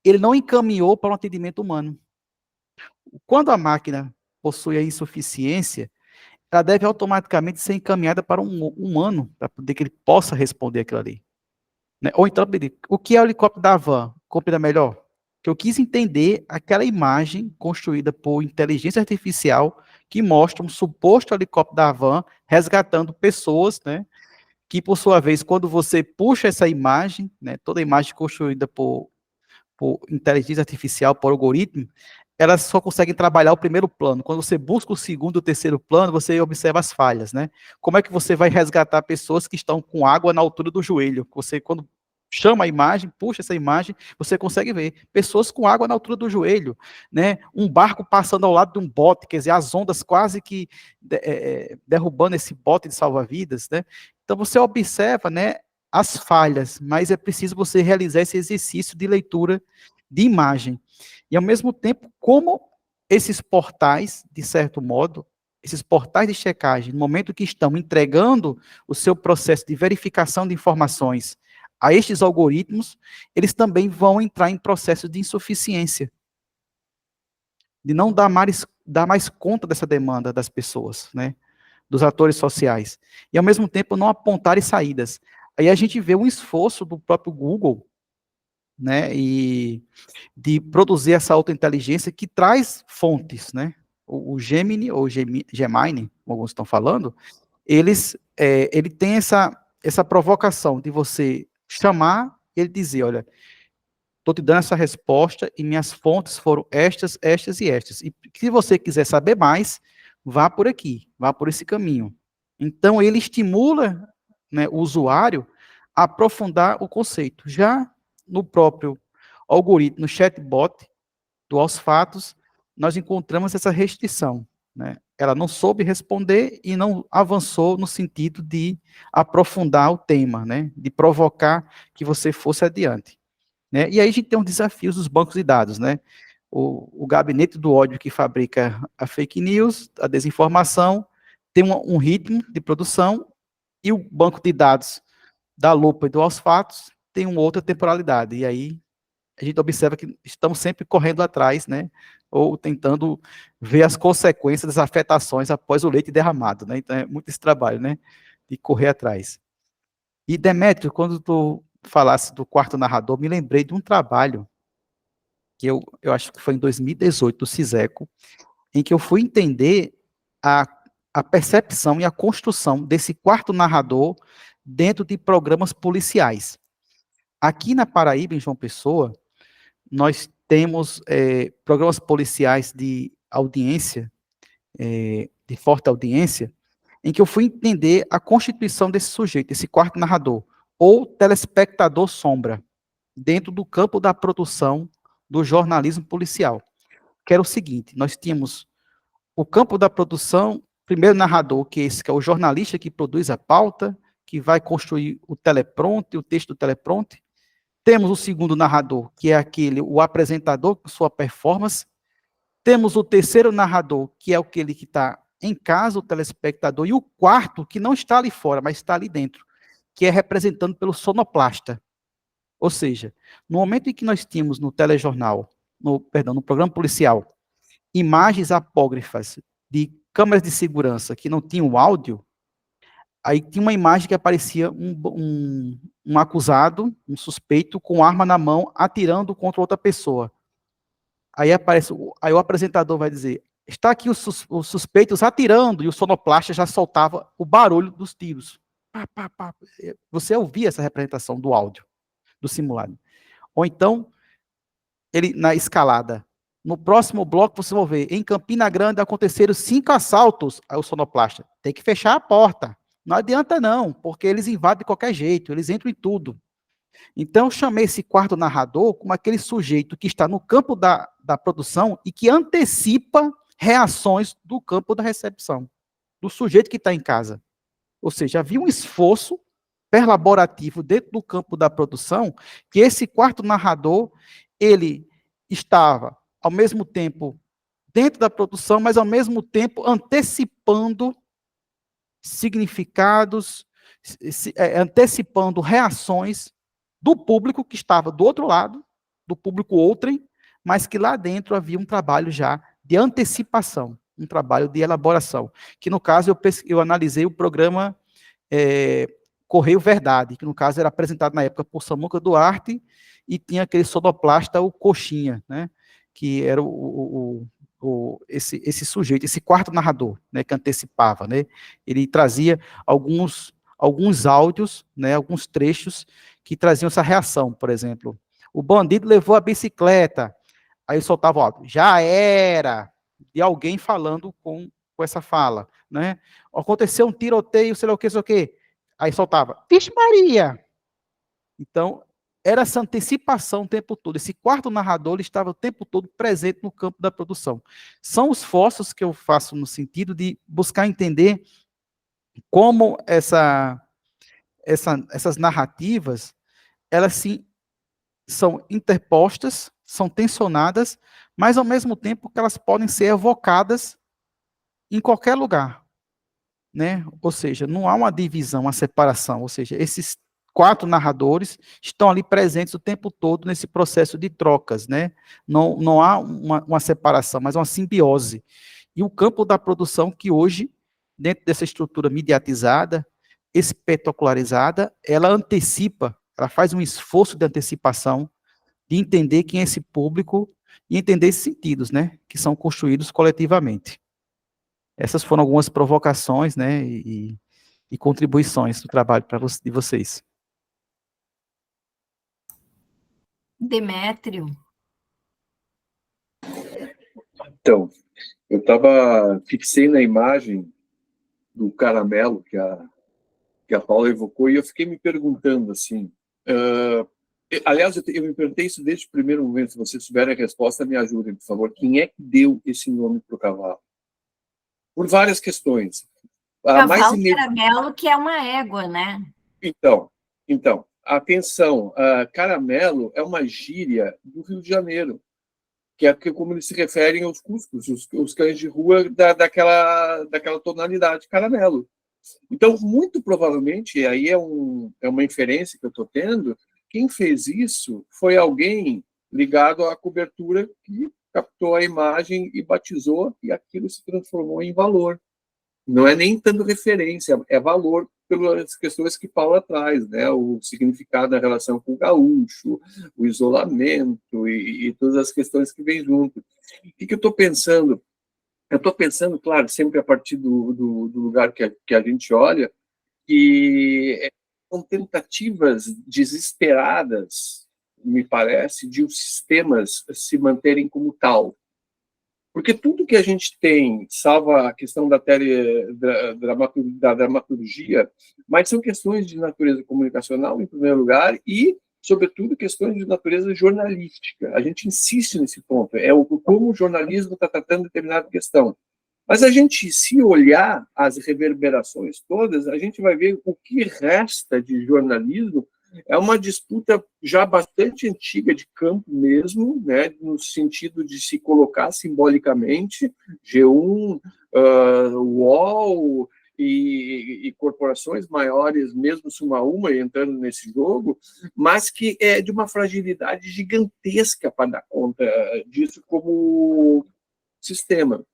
Ele não encaminhou para um atendimento humano. Quando a máquina possui a insuficiência, ela deve automaticamente ser encaminhada para um humano, para poder que ele possa responder aquilo ali. Né? Ou então, o que é o helicóptero da Havan? Compreenda melhor. Que eu quis entender aquela imagem construída por inteligência artificial que mostra um suposto helicóptero da Havan resgatando pessoas, né? Que, por sua vez, quando você puxa essa imagem, né, toda a imagem construída por inteligência artificial, por algoritmo, elas só conseguem trabalhar o primeiro plano. Quando você busca o segundo e o terceiro plano, você observa as falhas, né? Como é que você vai resgatar pessoas que estão com água na altura do joelho? Você, quando chama a imagem, puxa essa imagem, você consegue ver pessoas com água na altura do joelho, né? Um barco passando ao lado de um bote, quer dizer, as ondas quase que derrubando esse bote de salva-vidas, né? Então você observa, né, as falhas, mas é preciso você realizar esse exercício de leitura de imagem. E, ao mesmo tempo, como esses portais, de certo modo, esses portais de checagem, no momento que estão entregando o seu processo de verificação de informações a estes algoritmos, eles também vão entrar em processo de insuficiência, de não dar mais conta dessa demanda das pessoas, né, dos atores sociais, e, ao mesmo tempo, não apontarem saídas. Aí a gente vê um esforço do próprio Google, né, e de produzir essa autointeligência que traz fontes, né? O Gemini, ou Gemini, como alguns estão falando, ele tem essa provocação de você chamar e ele dizer, olha, estou te dando essa resposta e minhas fontes foram estas, estas e estas. E se você quiser saber mais, vá por aqui, vá por esse caminho. Então, ele estimula, né, o usuário a aprofundar o conceito. Já no próprio algoritmo, no chatbot do Aos Fatos, nós encontramos essa restrição, né? Ela não soube responder e não avançou no sentido de aprofundar o tema, né? De provocar que você fosse adiante, né? E aí a gente tem os desafios dos bancos de dados, né? O gabinete do ódio que fabrica a fake news, a desinformação, tem um ritmo de produção, e o banco de dados da Lupa e do Aos Fatos tem uma outra temporalidade, e aí a gente observa que estamos sempre correndo atrás, né, ou tentando ver as consequências das afetações após o leite derramado, né, então é muito esse trabalho, né, de correr atrás. E, Demétrio, quando tu falasse do quarto narrador, me lembrei de um trabalho, que eu acho que foi em 2018, do CISECO, em que eu fui entender a percepção e a construção desse quarto narrador dentro de programas policiais. Aqui na Paraíba, em João Pessoa, nós temos programas policiais de audiência, de forte audiência, em que eu fui entender a constituição desse sujeito, esse quarto narrador, ou telespectador sombra, dentro do campo da produção do jornalismo policial. Que era o seguinte, nós tínhamos o campo da produção, primeiro narrador, que é o jornalista que produz a pauta, que vai construir o teleprompter, o texto do teleprompter. Temos o segundo narrador, que é o apresentador com sua performance, Temos o terceiro narrador, que é aquele que está em casa, o telespectador, e o quarto, que não está ali fora, mas está ali dentro, que é representado pelo sonoplasta. Ou seja, no momento em que nós tínhamos no telejornal, no programa policial, imagens apócrifas de câmeras de segurança que não tinham áudio, aí tinha uma imagem que aparecia um acusado, um suspeito, com arma na mão, atirando contra outra pessoa. Aí o apresentador vai dizer, está aqui os suspeitos atirando, e o sonoplasta já soltava o barulho dos tiros. Pá, pá, pá. Você ouvia essa representação do áudio, do simulado. Ou então, ele na escalada. No próximo bloco, você vai ver, em Campina Grande aconteceram 5 assaltos. Aí o sonoplasta, tem que fechar a porta. Não adianta não, porque eles invadem de qualquer jeito, eles entram em tudo. Então, eu chamei esse quarto narrador como aquele sujeito que está no campo da produção e que antecipa reações do campo da recepção, do sujeito que está em casa. Ou seja, havia um esforço perlaborativo dentro do campo da produção, que esse quarto narrador, ele estava, ao mesmo tempo, dentro da produção, mas, ao mesmo tempo, antecipando significados, antecipando reações do público que estava do outro lado, do público outrem, mas que lá dentro havia um trabalho já de antecipação, um trabalho de elaboração, que no caso eu analisei o programa Correio Verdade, que no caso era apresentado na época por Samuca Duarte, e tinha aquele sonoplasta, o Coxinha, né, que era esse sujeito, esse quarto narrador, né, que antecipava, né, ele trazia alguns áudios, né, alguns trechos que traziam essa reação. Por exemplo, o bandido levou a bicicleta, aí soltava o áudio, já era, de alguém falando com essa fala, né, aconteceu um tiroteio, sei lá o que, aí soltava, Vixe Maria. Então, era essa antecipação o tempo todo. Esse quarto narrador, ele estava o tempo todo presente no campo da produção. São os esforços que eu faço no sentido de buscar entender como essas narrativas, elas sim são interpostas, são tensionadas, mas ao mesmo tempo que elas podem ser evocadas em qualquer lugar, né? Ou seja, não há uma divisão, uma separação, ou seja, esses 4 narradores estão ali presentes o tempo todo nesse processo de trocas, né? Não há uma separação, mas uma simbiose. E o campo da produção que hoje, dentro dessa estrutura mediatizada, espetacularizada, ela antecipa, ela faz um esforço de antecipação, de entender quem é esse público e entender esses sentidos, né? Que são construídos coletivamente. Essas foram algumas provocações, né? E contribuições do trabalho de vocês. Demétrio. Então, eu fixei na imagem do caramelo que a Paula evocou, e eu fiquei me perguntando assim, aliás, eu me perguntei isso desde o primeiro momento. Se vocês souberem a resposta, me ajudem, por favor. Quem é que deu esse nome para o cavalo? Por várias questões. Cavalo caramelo, que é uma égua, né? Então, atenção, caramelo é uma gíria do Rio de Janeiro, que é como eles se referem aos cuscos, os cães de rua daquela tonalidade, caramelo. Então, muito provavelmente, e aí é uma inferência que eu estou tendo, quem fez isso foi alguém ligado à cobertura que captou a imagem e batizou, e aquilo se transformou em valor. Não é nem tanto referência, é valor pelas questões que Paula traz, né? O significado da relação com o gaúcho, o isolamento e todas as questões que vêm junto. O que eu estou pensando? Eu estou pensando, claro, sempre a partir do lugar que a gente olha, que são tentativas desesperadas, me parece, de os sistemas se manterem como tal. Porque tudo que a gente tem, salva a questão da dramaturgia, mas são questões de natureza comunicacional, em primeiro lugar, e, sobretudo, questões de natureza jornalística. A gente insiste nesse ponto, como o jornalismo está tratando determinada questão. Mas a gente, se olhar as reverberações todas, a gente vai ver o que resta de jornalismo é uma disputa já bastante antiga de campo mesmo, né, no sentido de se colocar simbolicamente, G1, UOL e corporações maiores, mesmo uma entrando nesse jogo, mas que é de uma fragilidade gigantesca para dar conta disso como sistema.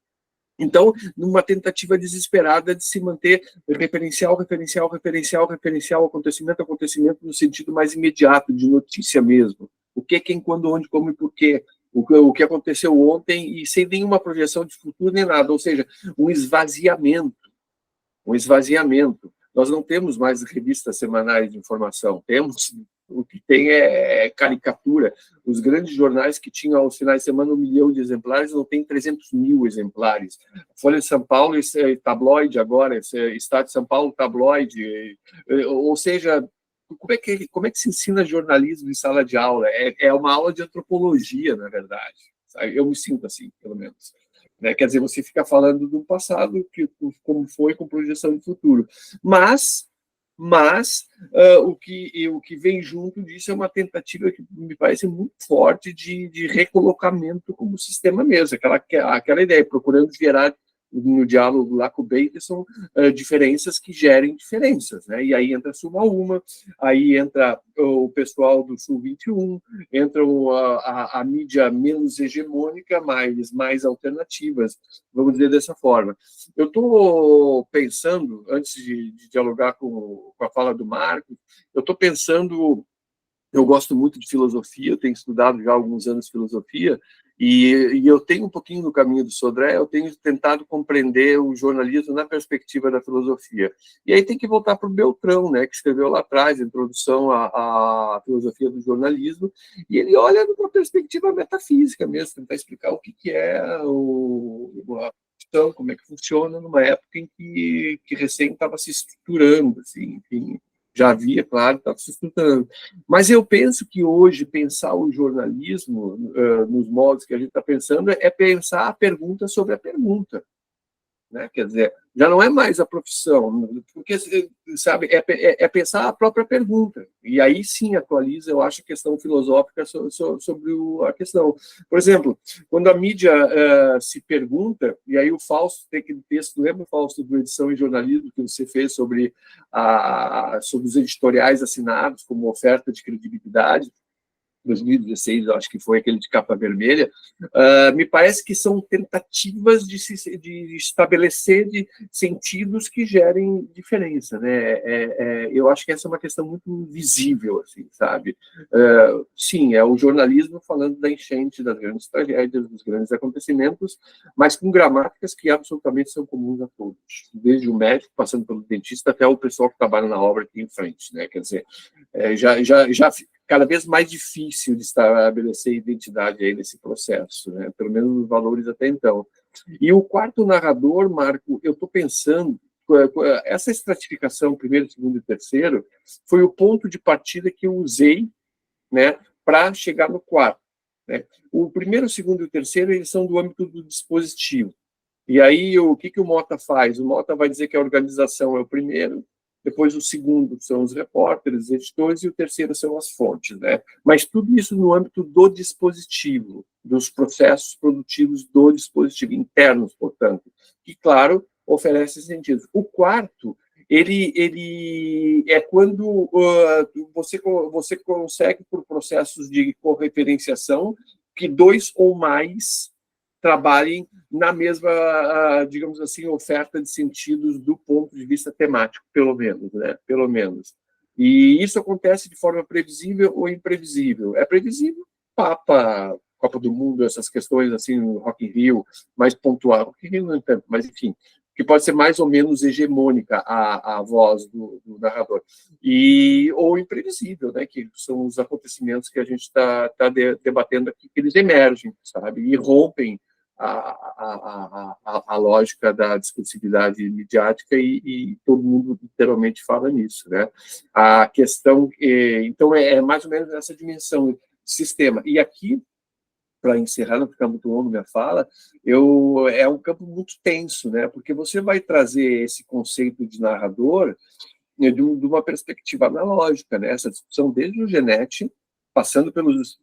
Então, numa tentativa desesperada de se manter referencial, acontecimento, no sentido mais imediato, de notícia mesmo. O que, quem, quando, onde, como e por quê. O que aconteceu ontem e sem nenhuma projeção de futuro nem nada. Ou seja, um esvaziamento. Nós não temos mais revistas semanais de informação, o que tem é caricatura. Os grandes jornais que tinham aos finais de semana 1 milhão de exemplares, não tem 300 mil exemplares. Folha de São Paulo, tabloide agora, Estado de São Paulo, tabloide. Ou seja, como é que se ensina jornalismo em sala de aula? É uma aula de antropologia, na verdade. Sabe? Eu me sinto assim, pelo menos. Né? Quer dizer, você fica falando do passado, como foi, com projeção de futuro. Mas o que vem junto disso é uma tentativa que me parece muito forte de recolocamento como sistema mesmo, aquela ideia, procurando gerar no diálogo lá com o Bateson, diferenças que gerem diferenças, né? E aí entra a Suma, aí entra o pessoal do Sul 21, entra a mídia menos hegemônica, mais alternativas, vamos dizer dessa forma. Eu estou pensando, antes de dialogar com a fala do Marco, eu estou pensando, eu gosto muito de filosofia, eu tenho estudado já há alguns anos filosofia, e eu tenho um pouquinho no caminho do Sodré, eu tenho tentado compreender o jornalismo na perspectiva da filosofia. E aí tem que voltar para o Beltrão, né, que escreveu lá atrás a introdução à filosofia do jornalismo, e ele olha numa perspectiva metafísica mesmo, tentar explicar o que é a questão, como é que funciona numa época em que recém estava se estruturando, assim, enfim, já havia, claro, estava se estruturando. Mas eu penso que hoje pensar o jornalismo nos modos que a gente está pensando é pensar a pergunta sobre a pergunta. Né? Quer dizer, já não é mais a profissão, porque, sabe, é pensar a própria pergunta. E aí sim atualiza, eu acho, a questão filosófica sobre a questão. Por exemplo, quando a mídia se pergunta, e aí o Fausto tem aquele texto, lembra, Fausto, do Edição em Jornalismo, que você fez sobre os editoriais assinados como oferta de credibilidade, 2016, eu acho que foi aquele de capa vermelha, me parece que são tentativas de estabelecer sentidos que gerem diferença, né? Eu acho que essa é uma questão muito visível, assim, sabe? Sim, é o jornalismo falando da enchente, das grandes tragédias, dos grandes acontecimentos, mas com gramáticas que absolutamente são comuns a todos, desde o médico, passando pelo dentista, até o pessoal que trabalha na obra aqui em frente, né? Quer dizer, já cada vez mais difícil de estabelecer identidade aí nesse processo, né? Pelo menos os valores até então. E o quarto narrador, Marco, eu estou pensando, essa estratificação, primeiro, segundo e terceiro, foi o ponto de partida que eu usei, né, para chegar no quarto. Né? O primeiro, o segundo e o terceiro, eles são do âmbito do dispositivo. E aí, o que o Mota faz? O Mota vai dizer que a organização é o primeiro, depois o segundo são os repórteres, os editores, e o terceiro são as fontes, né? Mas tudo isso no âmbito do dispositivo, dos processos produtivos do dispositivo, internos, portanto, que, claro, oferece sentido. O quarto, ele é quando você consegue, por processos de correferenciação, que dois ou mais trabalhem na mesma, digamos assim, oferta de sentidos do ponto de vista temático, pelo menos, né? Pelo menos. E isso acontece de forma previsível ou imprevisível. É previsível, Papa, Copa do Mundo, essas questões assim, Rock in Rio, mais pontual. Rock in Rio não é tanto, mas enfim, que pode ser mais ou menos hegemônica a voz do narrador. Ou imprevisível, né? Que são os acontecimentos que a gente está debatendo aqui, que eles emergem, sabe? E rompem a lógica da discursividade midiática e todo mundo literalmente fala nisso, né? A questão, então, é mais ou menos essa dimensão de sistema. E aqui, para encerrar, não ficar muito longo minha fala, é um campo muito tenso, né? Porque você vai trazer esse conceito de narrador de uma perspectiva analógica, né? Essa discussão desde o Genetti, passando pelos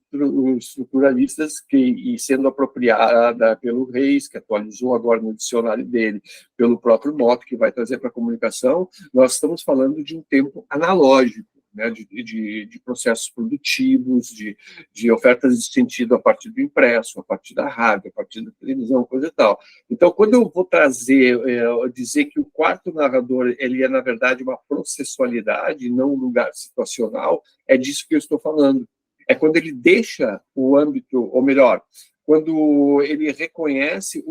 estruturalistas e sendo apropriada pelo Reis, que atualizou agora no dicionário dele, pelo próprio Mott, que vai trazer para a comunicação, nós estamos falando de um tempo analógico, né, de processos produtivos, de ofertas de sentido a partir do impresso, a partir da rádio, a partir da televisão, coisa e tal. Então, quando eu vou dizer que o quarto narrador, ele é, na verdade, uma processualidade, não um lugar situacional, é disso que eu estou falando. É quando ele deixa o âmbito, ou melhor, quando ele reconhece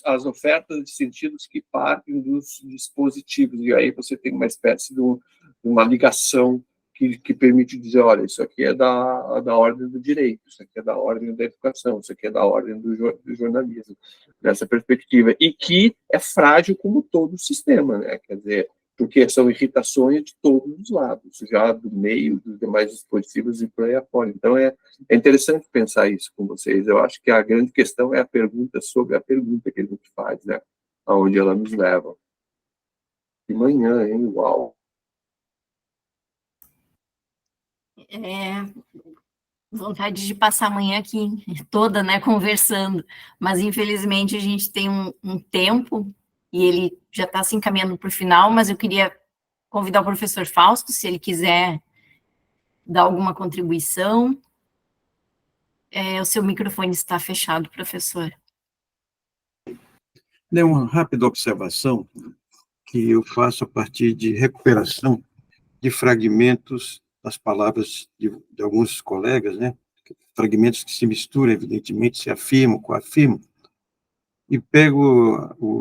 as ofertas de sentidos que partem dos dispositivos, e aí você tem uma espécie de uma ligação que permite dizer, olha, isso aqui é da ordem do direito, isso aqui é da ordem da educação, isso aqui é da ordem do jornalismo, nessa perspectiva, e que é frágil como todo o sistema, né? Quer dizer, porque são irritações de todos os lados, já do meio, dos demais dispositivos e por aí afora. Então, é interessante pensar isso com vocês. Eu acho que a grande questão é a pergunta sobre a pergunta que a gente faz, né? Aonde ela nos leva. De manhã, hein? Uau! Vontade de passar a manhã aqui toda, né, conversando, mas infelizmente a gente tem um tempo e ele já está se encaminhando para o final, mas eu queria convidar o professor Fausto, se ele quiser dar alguma contribuição. O seu microfone está fechado, professor. É uma rápida observação que eu faço a partir de recuperação de fragmentos das palavras de alguns colegas, né? Fragmentos que se misturam, evidentemente, se afirmam, coafirmam, e pego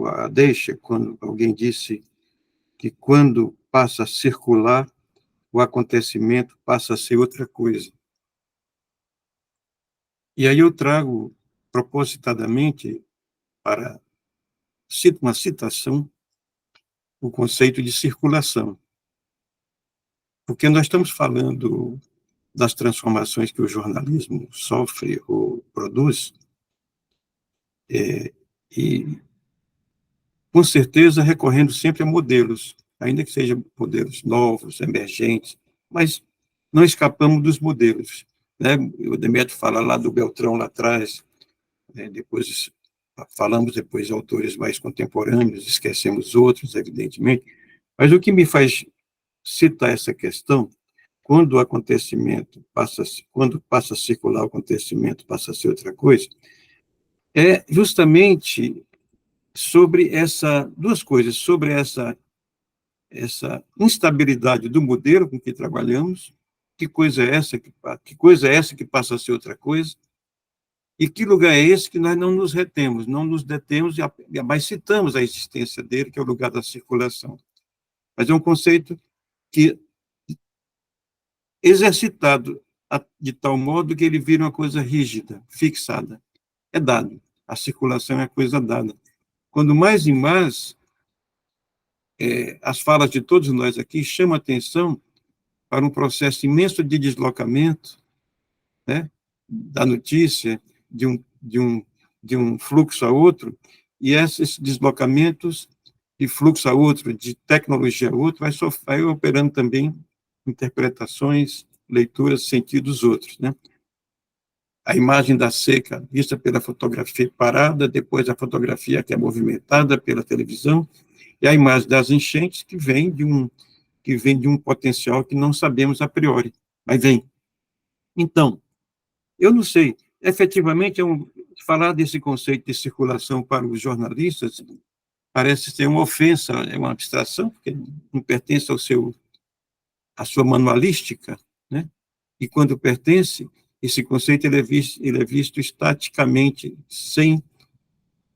a deixa quando alguém disse que quando passa a circular, o acontecimento passa a ser outra coisa. E aí eu trago, propositadamente, para uma citação, o conceito de circulação. Porque nós estamos falando das transformações que o jornalismo sofre ou produz, e, com certeza, recorrendo sempre a modelos, ainda que sejam modelos novos, emergentes, mas não escapamos dos modelos, né? O Demetrio fala lá do Beltrão lá atrás, né? Depois falamos depois de autores mais contemporâneos, esquecemos outros, evidentemente, mas o que me faz citar essa questão, quando passa a circular o acontecimento, passa a ser outra coisa, é justamente sobre duas coisas, sobre essa instabilidade do modelo com que trabalhamos, que coisa é essa que passa a ser outra coisa, e que lugar é esse que nós não nos retemos, não nos detemos, mas citamos a existência dele, que é o lugar da circulação. Mas é um conceito que exercitado de tal modo que ele vira uma coisa rígida, fixada. É dado. A circulação é coisa dada. Quando mais e mais, as falas de todos nós aqui chamam atenção para um processo imenso de deslocamento, né, da notícia, de um fluxo a outro, e esses deslocamentos de fluxo a outro, de tecnologia a outro, vai operando também interpretações, leituras, sentidos outros, né? A imagem da seca vista pela fotografia parada, depois a fotografia que é movimentada pela televisão, e a imagem das enchentes que vem de um potencial que não sabemos a priori, mas vem. Então, eu não sei, efetivamente, falar desse conceito de circulação para os jornalistas parece ser uma ofensa, é uma abstração, porque não pertence à sua manualística, né? E quando pertence, esse conceito ele é visto estaticamente, sem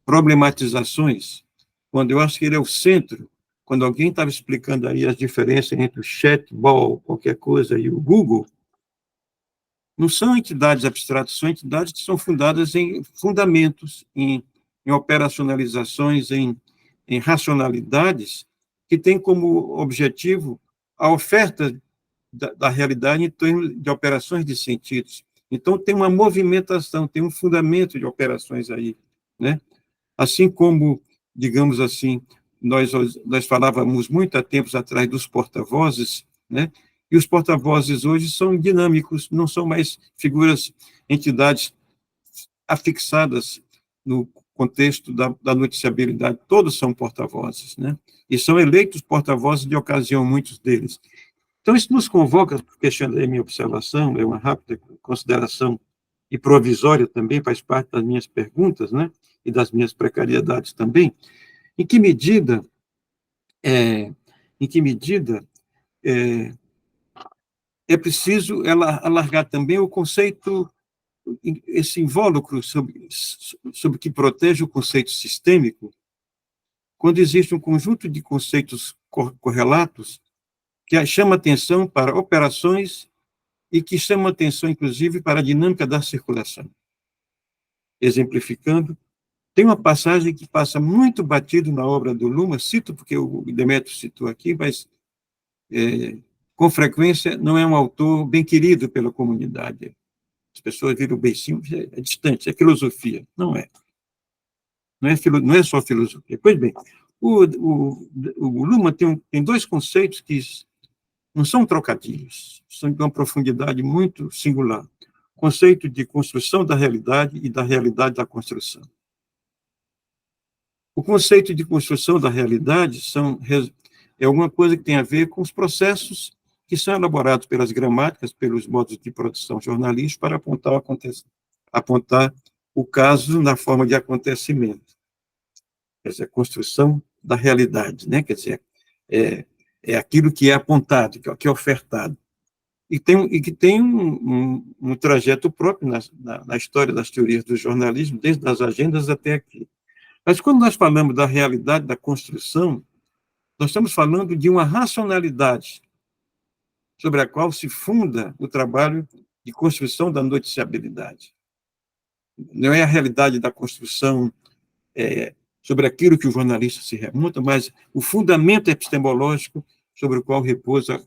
problematizações, quando eu acho que ele é o centro. Quando alguém estava explicando aí as diferenças entre o chatbot, qualquer coisa, e o Google, não são entidades abstratas, são entidades que são fundadas em fundamentos, em operacionalizações, em racionalidades, que têm como objetivo a oferta da realidade em termos de operações de sentidos. Então, tem uma movimentação, tem um fundamento de operações aí, né? Assim como, digamos assim, nós falávamos muito há tempos atrás dos porta-vozes, né? E os porta-vozes hoje são dinâmicos, não são mais figuras, entidades afixadas no contexto da noticiabilidade, todos são porta-vozes, né? E são eleitos porta-vozes de ocasião, muitos deles. Então, isso nos convoca, questionando a minha observação, é uma rápida consideração e provisória também, faz parte das minhas perguntas, né? E das minhas precariedades também. Em que medida é preciso alargar também o conceito, esse invólucro sobre que protege o conceito sistêmico, quando existe um conjunto de conceitos correlatos que chama atenção para operações e que chama atenção, inclusive, para a dinâmica da circulação. Exemplificando, tem uma passagem que passa muito batido na obra do Luhmann, cito porque o Demétrio citou aqui, mas com frequência não é um autor bem querido pela comunidade. As pessoas viram o beicinho, é distante, é filosofia. Não é. Não é só filosofia. Pois bem, o Luhmann tem dois conceitos que não são trocadilhos, são de uma profundidade muito singular. O conceito de construção da realidade e da realidade da construção. O conceito de construção da realidade é alguma coisa que tem a ver com os processos que são elaborados pelas gramáticas, pelos modos de produção jornalística, para apontar o caso na forma de acontecimento. Quer dizer, a construção da realidade, né? Quer dizer, é aquilo que é apontado, que é ofertado. E que tem um trajeto próprio na história das teorias do jornalismo, desde as agendas até aqui. Mas quando nós falamos da realidade da construção, nós estamos falando de uma racionalidade sobre a qual se funda o trabalho de construção da noticiabilidade. Não é a realidade da construção sobre aquilo que o jornalista se remonta, mas o fundamento epistemológico sobre o qual repousa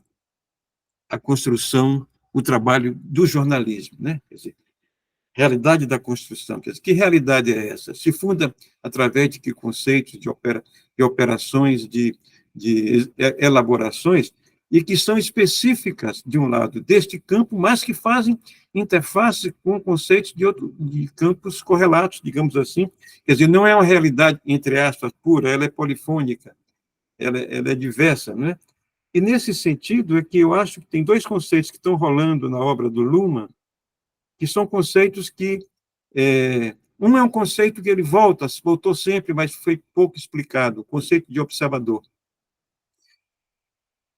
a construção, o trabalho do jornalismo, né? Quer dizer, realidade da construção. Quer dizer, que realidade é essa? Se funda através de que conceitos, de operações, de elaborações, e que são específicas, de um lado, deste campo, mas que fazem interface com conceitos de campos correlatos, digamos assim. Quer dizer, não é uma realidade, entre aspas, pura, ela é polifônica, ela é diversa, não é? E, nesse sentido, é que eu acho que tem dois conceitos que estão rolando na obra do Luhmann, que são conceitos que... um é um conceito que ele voltou sempre, mas foi pouco explicado, o conceito de observador.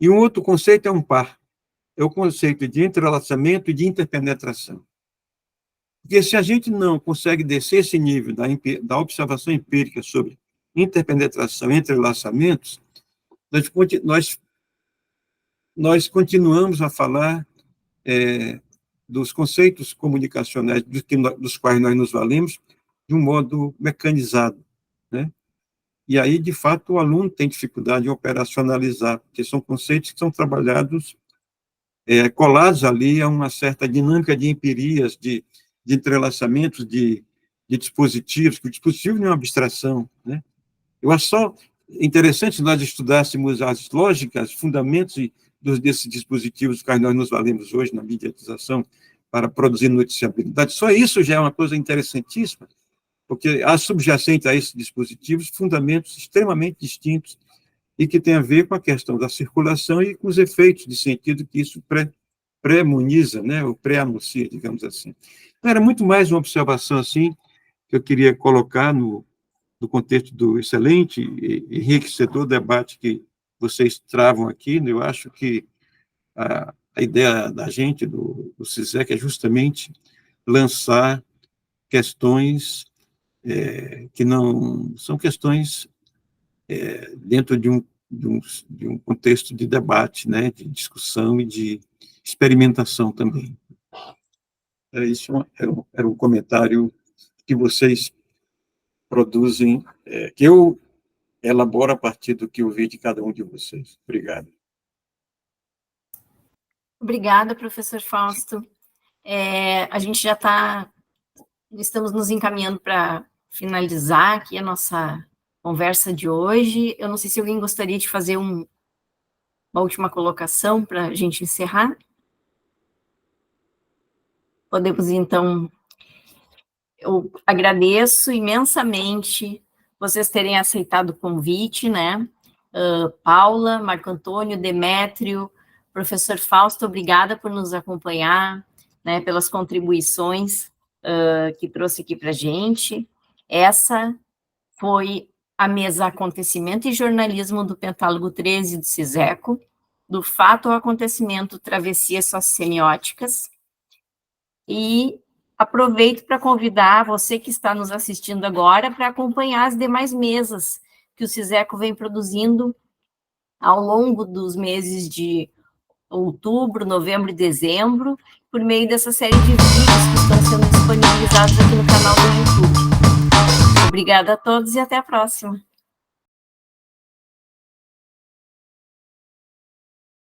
E um outro conceito é um par, é o conceito de entrelaçamento e de interpenetração. Porque se a gente não consegue descer esse nível da observação empírica sobre interpenetração e entrelaçamentos, nós continuamos a falar dos conceitos comunicacionais dos quais nós nos valemos de um modo mecanizado, né? E aí, de fato, o aluno tem dificuldade em operacionalizar, porque são conceitos que são trabalhados, colados ali a uma certa dinâmica de empirias, de entrelaçamentos de dispositivos, que o dispositivo não é uma abstração, né? Eu acho só interessante se nós estudássemos as lógicas, fundamentos desses dispositivos que nós nos valemos hoje na mediatização para produzir noticiabilidade. Só isso já é uma coisa interessantíssima, porque há subjacente a esses dispositivos fundamentos extremamente distintos e que tem a ver com a questão da circulação e com os efeitos de sentido que isso pré-muniza, né, ou pré-anuncia, digamos assim. Então, era muito mais uma observação assim que eu queria colocar no contexto do excelente e enriquecedor debate que vocês travam aqui. Eu acho que a ideia da gente, do CISEC, é justamente lançar questões que não são questões dentro de um contexto de debate, né, de discussão e de experimentação também. Isso era um comentário que vocês produzem, que eu elaboro a partir do que eu vi de cada um de vocês. Obrigado. Obrigada, professor Fausto. A gente já estamos nos encaminhando para finalizar aqui a nossa conversa de hoje. Eu não sei se alguém gostaria de fazer uma última colocação para a gente encerrar. Podemos, então, eu agradeço imensamente vocês terem aceitado o convite, né? Paula, Marco Antônio, Demétrio, professor Fausto, obrigada por nos acompanhar, né, pelas contribuições que trouxe aqui para a gente. Essa foi a mesa Acontecimento e Jornalismo do Pentálogo 13 do CISECO, do fato ao acontecimento, travessias sociossemióticas. E aproveito para convidar você que está nos assistindo agora para acompanhar as demais mesas que o CISECO vem produzindo ao longo dos meses de outubro, novembro e dezembro, por meio dessa série de vídeos que estão sendo disponibilizados aqui no canal do YouTube. Obrigada a todos e até a próxima.